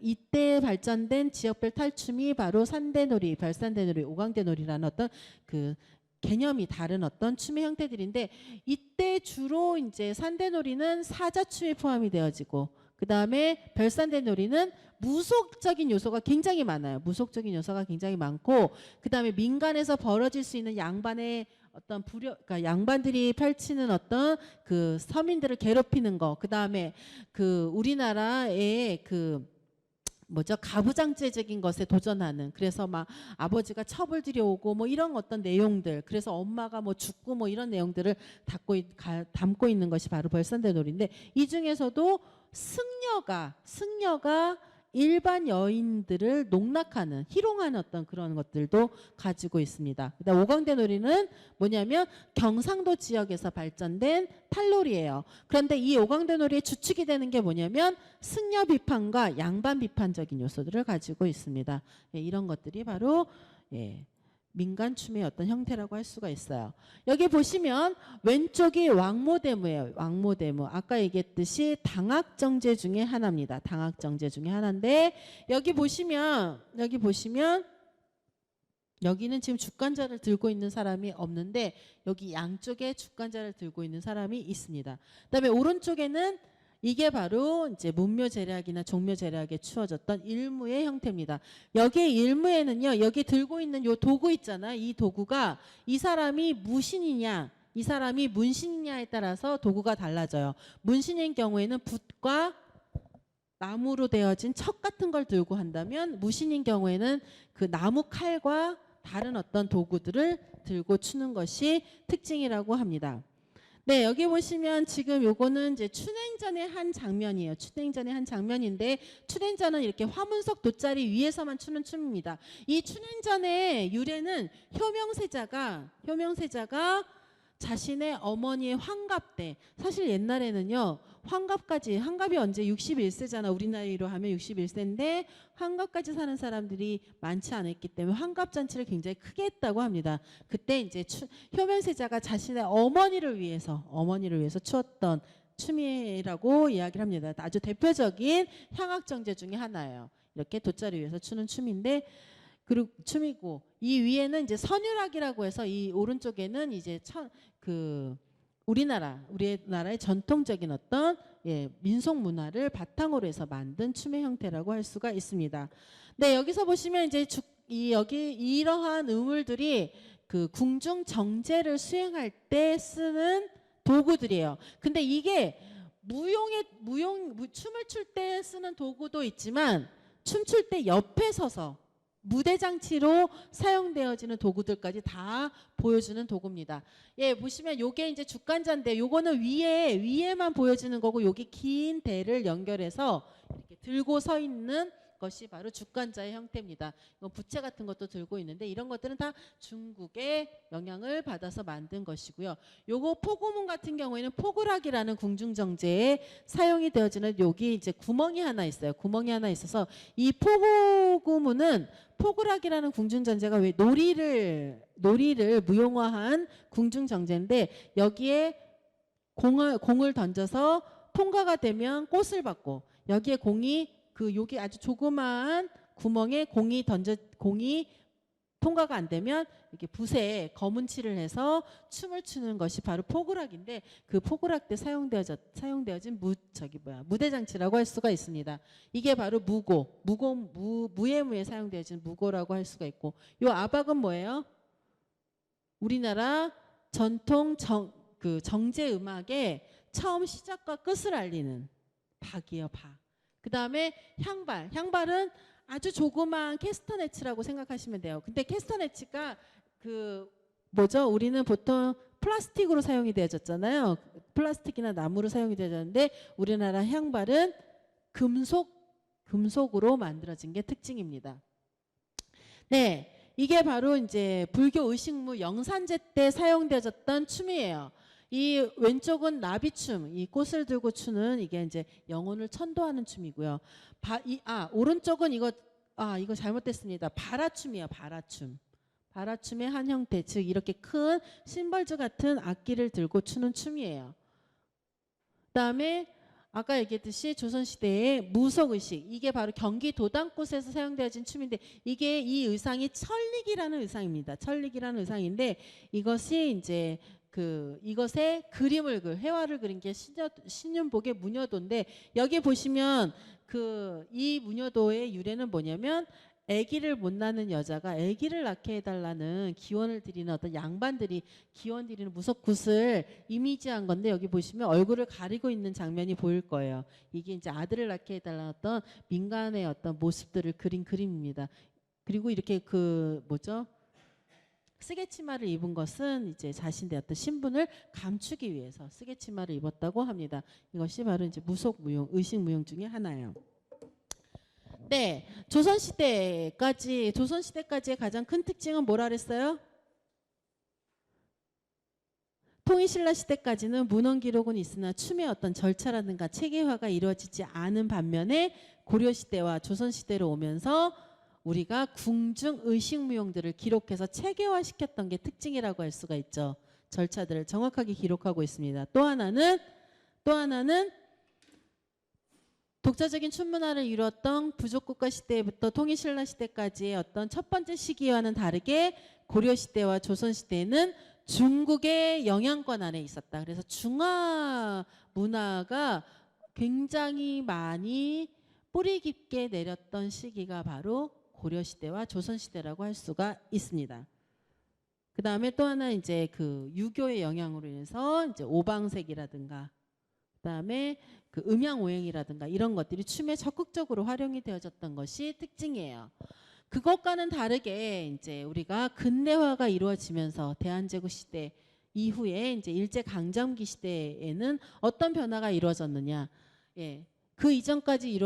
이때 발전된 지역별 탈춤이 바로 산대놀이, 별산대놀이, 오광대놀이라는 어떤 그 개념이 다른 어떤 춤의 형태들인데 이때 주로 이제 산대놀이는 사자춤이 포함이 되어지고 그 다음에 별산대놀이는 무속적인 요소가 굉장히 많아요. 무속적인 요소가 굉장히 많고 그 다음에 민간에서 벌어질 수 있는 양반의 어떤 그러니까 양반들이 펼치는 어떤 그 서민들을 괴롭히는 거, 그 다음에 그 우리나라의 그 뭐죠 가부장제적인 것에 도전하는 그래서 막 아버지가 첩을 들여오고 뭐 이런 어떤 내용들 그래서 엄마가 뭐 죽고 뭐 이런 내용들을 담고 있는 것이 바로 별산대놀이인데 이 중에서도 승려가 일반 여인들을 농락하는 희롱하는 어떤 그런 것들도 가지고 있습니다. 그다음 오광대놀이는 뭐냐면 경상도 지역에서 발전된 탈놀이예요. 그런데 이 오광대놀이의 주축이 되는 게 뭐냐면 승려 비판과 양반 비판적인 요소들을 가지고 있습니다. 예, 이런 것들이 바로 민간춤의 어떤 형태라고 할 수가 있어요. 여기 보시면 왼쪽이 왕모대무예요. 왕모대무. 아까 얘기했듯이 당학정제 중에 하나입니다. 당학정제 중에 하나인데 여기 보시면 여기는 지금 주간자를 들고 있는 사람이 없는데 여기 양쪽에 주간자를 들고 있는 사람이 있습니다. 그다음에 오른쪽에는 이게 바로 이제 문묘제략이나 종묘제략에 추어졌던 일무의 형태입니다. 여기 일무에는요, 여기 들고 있는 요 도구 있잖아. 이 도구가 이 사람이 무신이냐, 이 사람이 문신이냐에 따라서 도구가 달라져요. 문신인 경우에는 붓과 나무로 되어진 척 같은 걸 들고 한다면, 무신인 경우에는 그 나무 칼과 다른 어떤 도구들을 들고 추는 것이 특징이라고 합니다. 네, 여기 보시면 지금 요거는 이제 춘행전의 한 장면이에요. 춘행전의 한 장면인데, 춘행전은 이렇게 화문석 돗자리 위에서만 추는 춤입니다. 이 춘행전의 유래는 효명세자가 자신의 어머니의 환갑 때, 사실 옛날에는요, 환갑이 언제 61세잖아. 우리 나이로 하면 61세인데 환갑까지 사는 사람들이 많지 않았기 때문에 환갑잔치를 굉장히 크게 했다고 합니다. 그때 이제 효면세자가 자신의 어머니를 위해서 추었던 춤이라고 이야기를 합니다. 아주 대표적인 향악정제 중에 하나예요. 이렇게 돗자리 위에서 추는 춤인데, 그리고 춤이고, 이 위에는 이제 선율악이라고 해서 이 오른쪽에는 이제 우리나라의 전통적인 어떤 민속 문화를 바탕으로 해서 만든 춤의 형태라고 할 수가 있습니다. 네, 여기서 보시면 이제 여기 이러한 음울들이 그 궁중 정제를 수행할 때 쓰는 도구들이에요. 근데 이게 춤을 출 때 쓰는 도구도 있지만, 춤출 때 옆에 서서 무대 장치로 사용되어지는 도구들까지 다 보여주는 도구입니다. 예, 보시면 요게 이제 주간자인데, 요거는 위에만 보여지는 거고, 여기 긴 대를 연결해서 이렇게 들고 서 있는 것이 바로 주간자의 형태입니다. 부채 같은 것도 들고 있는데, 이런 것들은 다 중국의 영향을 받아서 만든 것이고요. 요거 포구문 같은 경우에는 포구락이라는 궁중정제에 사용이 되어지는, 여기 이제 구멍이 하나 있어요. 구멍이 하나 있어서 이 포구문은, 포구락이라는 궁중정제가 왜 놀이를 무용화한 궁중정제인데, 여기에 공을 던져서 통과가 되면 꽃을 받고, 여기에 여기 아주 조그마한 구멍에 공이 통과가 안 되면 이렇게 붓에 검은 칠을 해서 춤을 추는 것이 바로 포구락인데, 그 포구락 때 사용되어진 무대 장치라고 할 수가 있습니다. 이게 바로 무예무에 사용되어진 무고라고 할 수가 있고, 요 아박은 뭐예요? 우리나라 전통 정제 음악의 처음 시작과 끝을 알리는 박이에요, 박. 그 다음에 향발은 아주 조그만 캐스터네츠라고 생각하시면 돼요. 근데 캐스터네츠가 우리는 보통 플라스틱으로 사용이 되어졌잖아요. 플라스틱이나 나무로 사용이 되어졌는데, 우리나라 향발은 금속으로 만들어진 게 특징입니다. 네, 이게 바로 이제 불교 의식무 영산제 때 사용되어졌던 춤이에요. 이 왼쪽은 나비춤, 이 꽃을 들고 추는, 이게 이제 영혼을 천도하는 춤이고요. 오른쪽은 이거 잘못됐습니다. 바라춤이에요. 바라춤의 한 형태, 즉 이렇게 큰 심벌즈 같은 악기를 들고 추는 춤이에요. 그다음에 아까 얘기했듯이 조선시대의 무속의식, 이게 바로 경기 도당꽃에서 사용되어진 춤인데, 이 의상이 천릭이라는 의상입니다. 천릭이라는 의상인데, 이것이 이제 이것에 해화를 그린 게 신윤복의 무녀도인데, 여기 보시면 이 무녀도의 유래는 뭐냐면, 아기를 못 낳는 여자가 아기를 낳게 해달라는 기원을 드리는 어떤 양반들이 기원 드리는 무속굿을 이미지한 건데, 여기 보시면 얼굴을 가리고 있는 장면이 보일 거예요. 이게 이제 아들을 낳게 해달라는 어떤 민간의 어떤 모습들을 그린 그림입니다. 그리고 이렇게 쓰개치마를 입은 것은 이제 자신의 어떤 신분을 감추기 위해서 쓰개치마를 입었다고 합니다. 이것이 바로 이제 의식무용 중에 하나예요. 네, 조선시대까지의 가장 큰 특징은 뭐라 그랬어요? 통일신라 시대까지는 문헌 기록은 있으나 춤의 어떤 절차라든가 체계화가 이루어지지 않은 반면에, 고려시대와 조선시대로 오면서 우리가 궁중 의식무용들을 기록해서 체계화시켰던 게 특징이라고 할 수가 있죠. 절차들을 정확하게 기록하고 있습니다. 또 하나는 독자적인 춘문화를 이루었던 부족국가 시대부터 통일신라 시대까지의 어떤 첫 번째 시기와는 다르게 고려 시대와 조선 시대에는 중국의 영향권 안에 있었다. 그래서 중화 문화가 굉장히 많이 뿌리 깊게 내렸던 시기가 바로 고려 시대와 조선 시대라고 할 수가 있습니다. 그 다음에 또 하나 이제 그 유교의 영향으로 인해서 이제 오방색이라든가 그다음에 그 음양오행이라든가 이런 것들이 춤에 적극적으로 활용이 되어졌던 것이 특징이에요. 그것과는 다르게 이제 우리가 근대화가 이루어지면서 대한제국 시대 이후에 이제 일제강점기 시대에는 어떤 변화가 이루어졌느냐? 예, 그 이전까지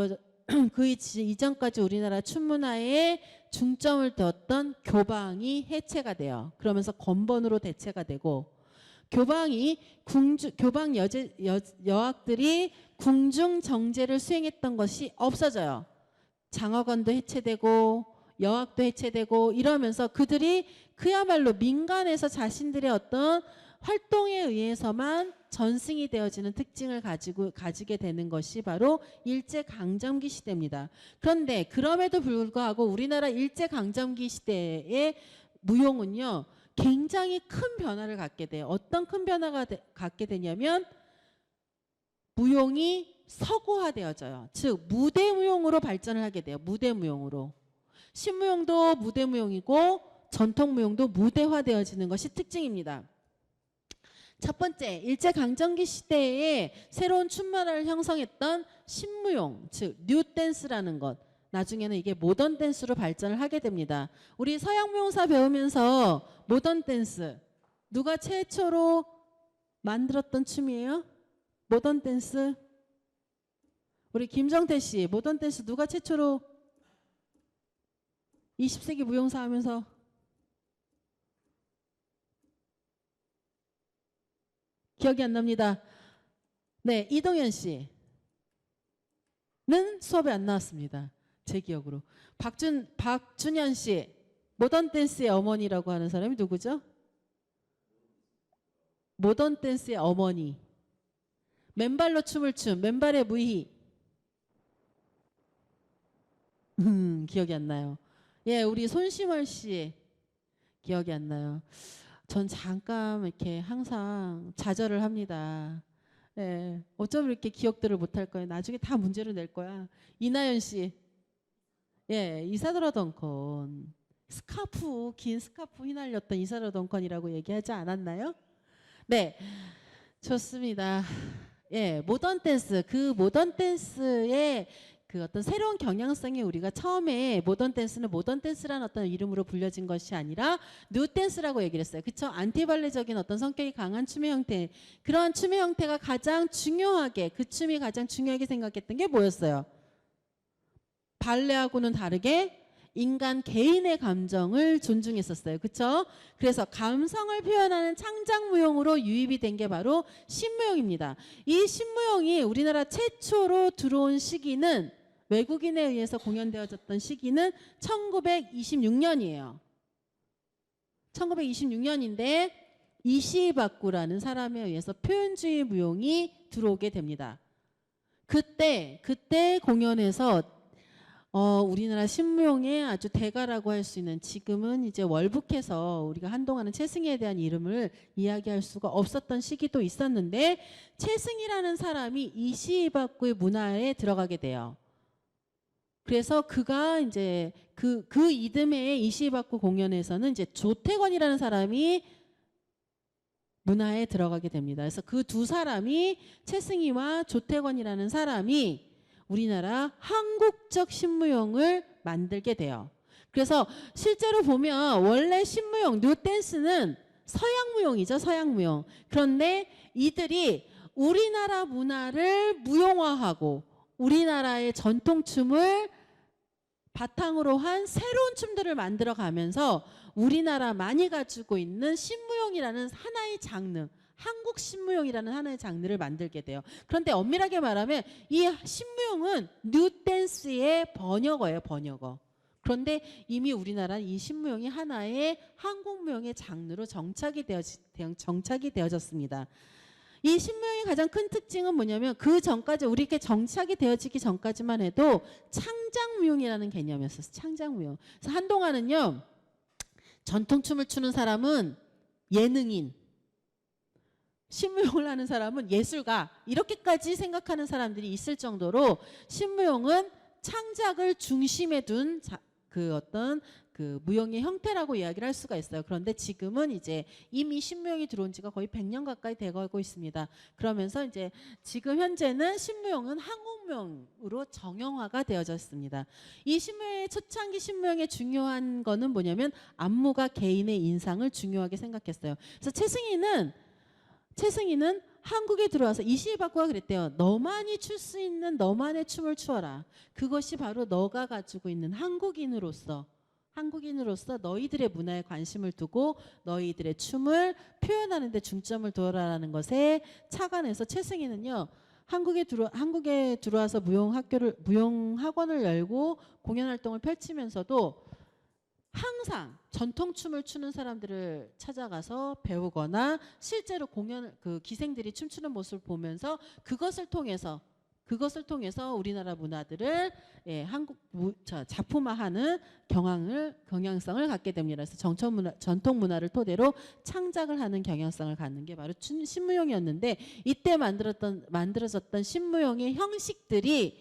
우리나라 춘문화에 중점을 두었던 교방이 해체가 돼요. 그러면서 건번으로 대체가 되고. 교방 여학들이 궁중 정제를 수행했던 것이 없어져요. 장학원도 해체되고 여학도 해체되고 이러면서 그들이 그야말로 민간에서 자신들의 어떤 활동에 의해서만 전승이 되어지는 특징을 가지게 되는 것이 바로 일제강점기 시대입니다. 그런데 그럼에도 불구하고 우리나라 일제강점기 시대의 무용은요. 굉장히 큰 변화를 갖게 돼요. 어떤 큰 변화가 갖게 되냐면 무용이 서구화되어져요. 즉 무대무용으로 발전을 하게 돼요. 무대무용으로. 신무용도 무대무용이고 전통무용도 무대화되어지는 것이 특징입니다. 첫 번째, 일제강점기 시대에 새로운 춤문화를 형성했던 신무용, 즉 뉴댄스라는 것. 나중에는 이게 모던 댄스로 발전을 하게 됩니다. 우리 서양 무용사 배우면서 모던 댄스 누가 최초로 만들었던 춤이에요? 모던 댄스? 우리 김정태 씨, 모던 댄스 누가 최초로 20세기 무용사 하면서 기억이 안 납니다. 네, 이동현 씨는 수업에 안 나왔습니다. 제 기억으로. 박준현 씨, 모던 댄스의 어머니라고 하는 사람이 누구죠? 모던 댄스의 어머니. 맨발로 춤을 춘 맨발의 무희. 기억이 안 나요. 예, 우리 손심월 씨 기억이 안 나요. 전 잠깐 이렇게 항상 좌절을 합니다. 예, 어쩜 이렇게 기억들을 못할 거예요. 나중에 다 문제로 낼 거야. 이나연 씨, 예, 이사도라 덩컨. 스카프, 긴 스카프 휘날렸던 이사도라 덩컨이라고 얘기하지 않았나요? 네, 좋습니다. 예, 모던 댄스, 그 모던 댄스의 그 어떤 새로운 경향성이 우리가 처음에 모던 댄스는 모던 댄스라는 어떤 이름으로 불려진 것이 아니라 뉴 댄스라고 얘기를 했어요. 그쵸? 안티발레적인 어떤 성격이 강한 춤의 형태. 그러한 춤의 형태가 가장 중요하게, 그 춤이 가장 중요하게 생각했던 게 뭐였어요? 발레하고는 다르게 인간 개인의 감정을 존중했었어요. 그렇죠? 그래서 감성을 표현하는 창작무용으로 유입이 된 게 바로 신무용입니다. 이 신무용이 우리나라 최초로 들어온 시기는 외국인에 의해서 공연되어졌던 시기는 1926년이에요. 1926년인데 이시바쿠라는 사람에 의해서 표현주의 무용이 들어오게 됩니다. 그때 공연에서 우리나라 신무용의 아주 대가라고 할 수 있는, 지금은 이제 월북해서 우리가 한동안은 채승에 대한 이름을 이야기할 수가 없었던 시기도 있었는데, 채승이라는 사람이 이시바쿠의 문화에 들어가게 돼요. 그래서 그가 이제 그 이듬해의 이시바쿠 공연에서는 이제 조태권이라는 사람이 문화에 들어가게 됩니다. 그래서 그 두 사람이, 채승이와 조태권이라는 사람이 우리나라 한국적 신무용을 만들게 돼요. 그래서 실제로 보면 원래 신무용, 뉴댄스는 서양무용이죠. 서양무용. 그런데 이들이 우리나라 문화를 무용화하고 우리나라의 전통춤을 바탕으로 한 새로운 춤들을 만들어가면서 우리나라만이 가지고 있는 신무용이라는 하나의 장르, 한국 신무용이라는 하나의 장르를 만들게 돼요. 그런데 엄밀하게 말하면 이 신무용은 뉴댄스의 번역어예요. 번역어. 그런데 이미 우리나라는 이 신무용이 하나의 한국 무용의 장르로 정착이 되어졌습니다. 이 신무용의 가장 큰 특징은 뭐냐면 그 전까지 우리 이렇게 정착이 되어지기 전까지만 해도 창작무용이라는 개념이었어요. 창작무용. 그래서 한동안은요. 전통춤을 추는 사람은 예능인, 신무용을 하는 사람은 예술가 이렇게까지 생각하는 사람들이 있을 정도로 신무용은 창작을 중심에 둔 어떤 그 무용의 형태라고 이야기를 할 수가 있어요. 그런데 지금은 이제 이미 신무용이 들어온 지가 거의 100년 가까이 돼가고 있습니다. 그러면서 이제 지금 현재는 신무용은 한국무용으로 정형화가 되어졌습니다. 이 신무용의 초창기 신무용의 중요한 거는 뭐냐면 안무가 개인의 인상을 중요하게 생각했어요. 그래서 최승희는 한국에 들어와서 이시바쿠가 그랬대요. 너만이 출 수 있는 너만의 춤을 추어라. 그것이 바로 너가 가지고 있는 한국인으로서 너희들의 문화에 관심을 두고 너희들의 춤을 표현하는 데 중점을 두어라라는 것에 착안해서 최승희는요. 한국에 들어와서 무용 학원을 열고 공연 활동을 펼치면서도 항상 전통춤을 추는 사람들을 찾아가서 배우거나 실제로 그 기생들이 춤추는 모습을 보면서 그것을 통해서 우리나라 문화들을 작품화하는 경향성을 갖게 됩니다. 그래서 전통 문화를 토대로 창작을 하는 경향성을 갖는 게 바로 신무용이었는데 이때 만들어졌던 신무용의 형식들이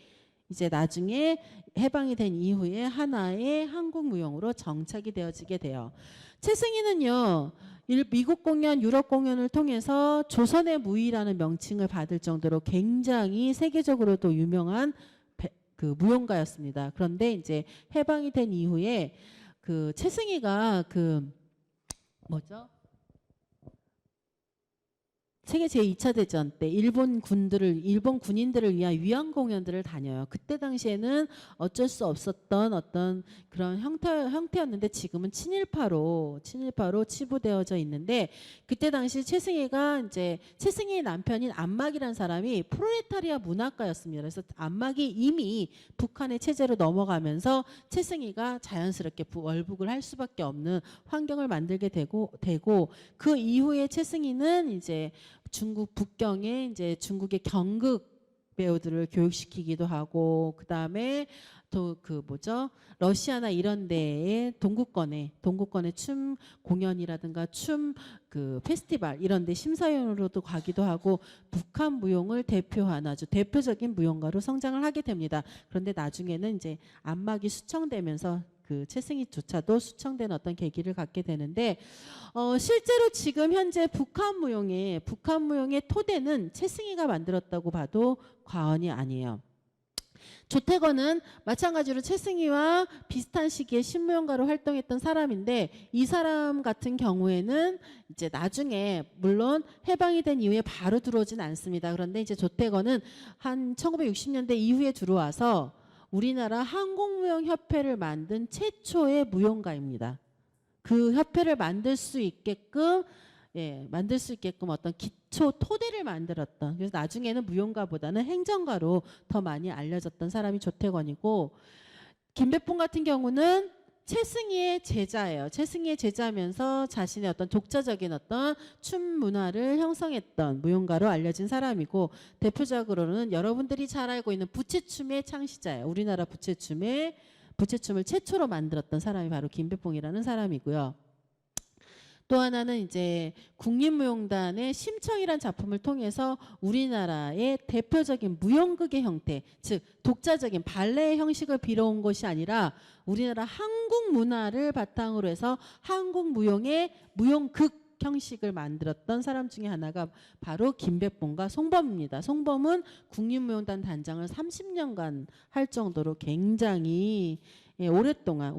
이제 나중에 해방이 된 이후에 하나의 한국 무용으로 정착이 되어지게 돼요. 최승희는요. 미국 공연, 유럽 공연을 통해서 조선의 무희라는 명칭을 받을 정도로 굉장히 세계적으로도 유명한 그 무용가였습니다. 그런데 이제 해방이 된 이후에 그 최승희가 세계 제2차 대전 때 일본 군인들을 위한 위안 공연들을 다녀요. 그때 당시에는 어쩔 수 없었던 어떤 그런 형태였는데 지금은 친일파로 치부되어져 있는데 그때 당시 최승희의 남편인 안막이라는 사람이 프롤레타리아 문학가였습니다. 그래서 안막이 이미 북한의 체제로 넘어가면서 최승희가 자연스럽게 월북을 할 수밖에 없는 환경을 만들게 되고 그 이후에 최승희는 이제 중국 북경에 이제 중국의 경극 배우들을 교육시키기도 하고 그다음에 또 러시아나 이런 데에 동구권의 춤 공연이라든가 춤 그 페스티벌 이런 데 심사위원으로도 가기도 하고 북한 무용을 대표한 아주 대표적인 무용가로 성장을 하게 됩니다. 그런데 나중에는 이제 안막이 수청되면서 그 최승희조차도 수청된 어떤 계기를 갖게 되는데 실제로 지금 현재 북한 무용의 토대는 최승희가 만들었다고 봐도 과언이 아니에요. 조태건은 마찬가지로 최승희와 비슷한 시기에 신무용가로 활동했던 사람인데 이 사람 같은 경우에는 이제 나중에 물론 해방이 된 이후에 바로 들어오진 않습니다. 그런데 이제 조태건은 한 1960년대 이후에 들어와서 우리나라 한국무용협회를 만든 최초의 무용가입니다. 그 협회를 만들 수 있게끔 어떤 기초 토대를 만들었던, 그래서 나중에는 무용가보다는 행정가로 더 많이 알려졌던 사람이 조태건이고, 김배봉 같은 경우는 최승희의 제자예요. 최승희의 제자면서 자신의 어떤 독자적인 어떤 춤 문화를 형성했던 무용가로 알려진 사람이고, 대표적으로는 여러분들이 잘 알고 있는 부채춤의 창시자예요. 우리나라 부채춤을 최초로 만들었던 사람이 바로 김배봉이라는 사람이고요. 또 하나는 이제 국립무용단의 심청이란 작품을 통해서 우리나라의 대표적인 무용극의 형태, 즉 독자적인 발레의 형식을 빌어온 것이 아니라 우리나라 한국 문화를 바탕으로 해서 한국 무용의 무용극 형식을 만들었던 사람 중에 하나가 바로 김배봉과 송범입니다. 송범은 국립무용단 단장을 30년간 할 정도로 굉장히 오랫동안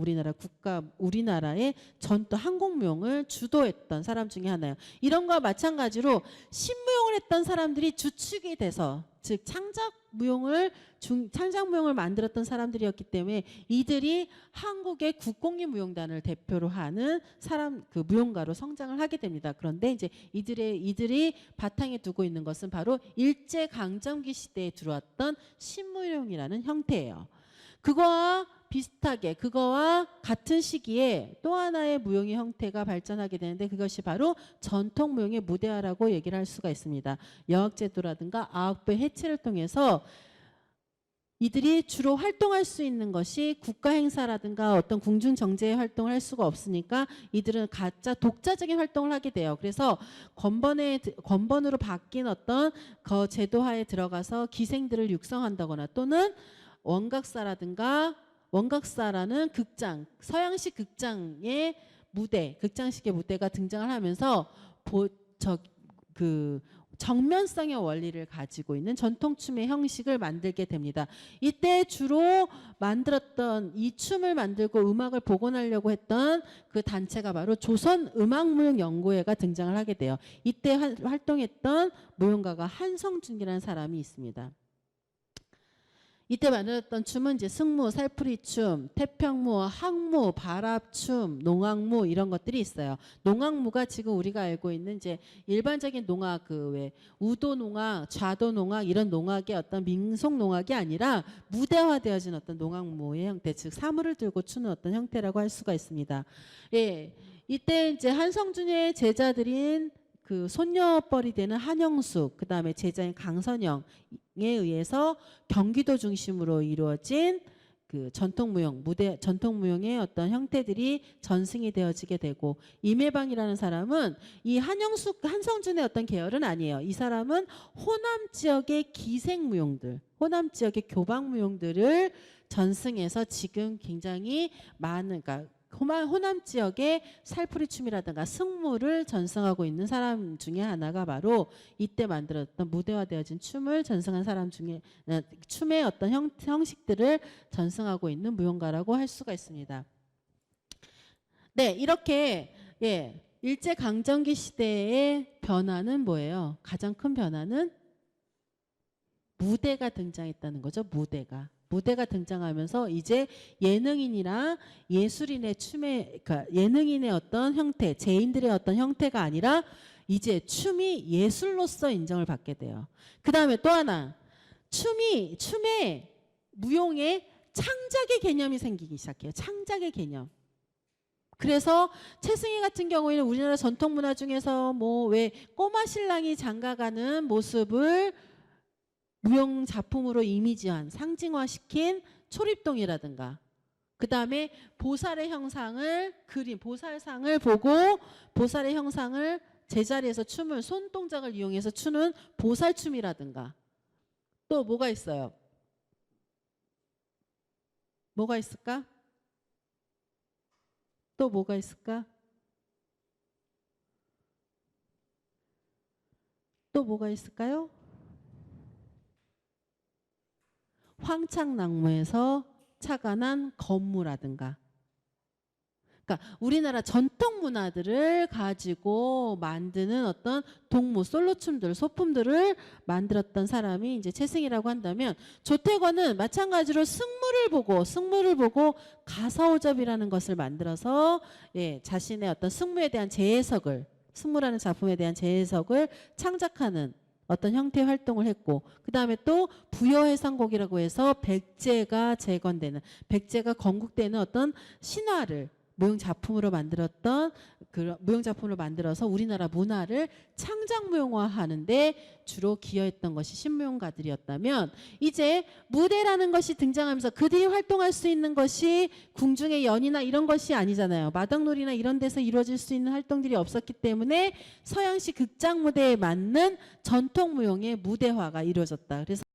우리나라의 전통 한국무용을 주도했던 사람 중에 하나예요. 이런 거와 마찬가지로 신무용을 했던 사람들이 주축이 돼서, 즉 창작무용을 만들었던 사람들이었기 때문에 이들이 한국의 국공립무용단을 대표로 하는 무용가로 성장을 하게 됩니다. 그런데 이제 이들이 바탕에 두고 있는 것은 바로 일제강점기 시대에 들어왔던 신무용이라는 형태예요. 그거와 비슷하게 그거와 같은 시기에 또 하나의 무용의 형태가 발전하게 되는데 그것이 바로 전통 무용의 무대화라고 얘기를 할 수가 있습니다. 여학제도라든가 아홉배 해체를 통해서 이들이 주로 활동할 수 있는 것이 국가 행사라든가 어떤 궁중 정제의 활동을 할 수가 없으니까 이들은 가짜 독자적인 활동을 하게 돼요. 그래서 건번으로 바뀐 어떤 그 제도하에 들어가서 기생들을 육성한다거나 또는 원각사라는 극장, 서양식 극장의 무대, 극장식의 무대가 등장을 하면서 정면성의 원리를 가지고 있는 전통춤의 형식을 만들게 됩니다. 이때 주로 만들었던 이 춤을 만들고 음악을 복원하려고 했던 그 단체가 바로 조선음악무용연구회가 등장을 하게 돼요. 이때 활동했던 무용가가 한성준이라는 사람이 있습니다. 이때 만들었던 춤은 이제 승무, 살풀이춤, 태평무, 항무, 바랍춤, 농악무 이런 것들이 있어요. 농악무가 지금 우리가 알고 있는 이제 일반적인 농악 우도 농악, 좌도 농악 이런 농악의 어떤 민속 농악이 아니라 무대화되어진 어떤 농악무의 형태, 즉 사물을 들고 추는 어떤 형태라고 할 수가 있습니다. 예, 이때 이제 한성준의 제자들인 그 손녀뻘이 되는 한영숙, 그 다음에 제자인 강선영에 의해서 경기도 중심으로 이루어진 그 전통무용의 어떤 형태들이 전승이 되어지게 되고, 임혜방이라는 사람은 이 한성준의 어떤 계열은 아니에요. 이 사람은 호남 지역의 기생무용들, 호남 지역의 교방무용들을 전승해서 지금 굉장히 많은, 그러니까 호남 지역의 살풀이춤이라든가 승무를 전승하고 있는 사람 중에 하나가 바로 이때 만들었던 무대화되어진 춤을 전승한 사람 중에, 춤의 어떤 형식들을 전승하고 있는 무용가라고 할 수가 있습니다. 네, 이렇게 일제강점기 시대의 변화는 뭐예요? 가장 큰 변화는 무대가 등장했다는 거죠. 무대가 등장하면서 이제 예능인이나 예술인의 그러니까 예능인의 어떤 형태, 제인들의 어떤 형태가 아니라 이제 춤이 예술로서 인정을 받게 돼요. 그 다음에 또 하나, 춤의 무용의 창작의 개념이 생기기 시작해요. 창작의 개념. 그래서 최승희 같은 경우에는 우리나라 전통 문화 중에서 왜 꼬마 신랑이 장가가는 모습을 무용 작품으로 이미지한, 상징화시킨 초립동이라든가, 그 다음에 보살의 형상을 보살상을 보고 보살의 형상을 제자리에서 춤을, 손동작을 이용해서 추는 보살춤이라든가, 또 뭐가 있어요? 뭐가 있을까? 또 뭐가 있을까? 또 뭐가 있을까요? 황창나무에서 착안한 건무라든가, 그러니까 우리나라 전통 문화들을 가지고 만드는 어떤 동무, 솔로춤들, 소품들을 만들었던 사람이 이제 최승희라고 한다면, 조태관은 마찬가지로 승무를 보고 가사오접이라는 것을 만들어서 자신의 어떤 승무에 대한 재해석을, 승무라는 작품에 대한 재해석을 창작하는 어떤 형태의 활동을 했고, 그 다음에 또 부여해상곡이라고 해서 백제가 건국되는 어떤 신화를 무용작품으로 만들어서 우리나라 문화를 창작무용화하는데 주로 기여했던 것이 신무용가들이었다면, 이제 무대라는 것이 등장하면서 그들이 활동할 수 있는 것이 궁중의 연이나 이런 것이 아니잖아요. 마당놀이나 이런 데서 이루어질 수 있는 활동들이 없었기 때문에 서양식 극장 무대에 맞는 전통 무용의 무대화가 이루어졌다. 그래서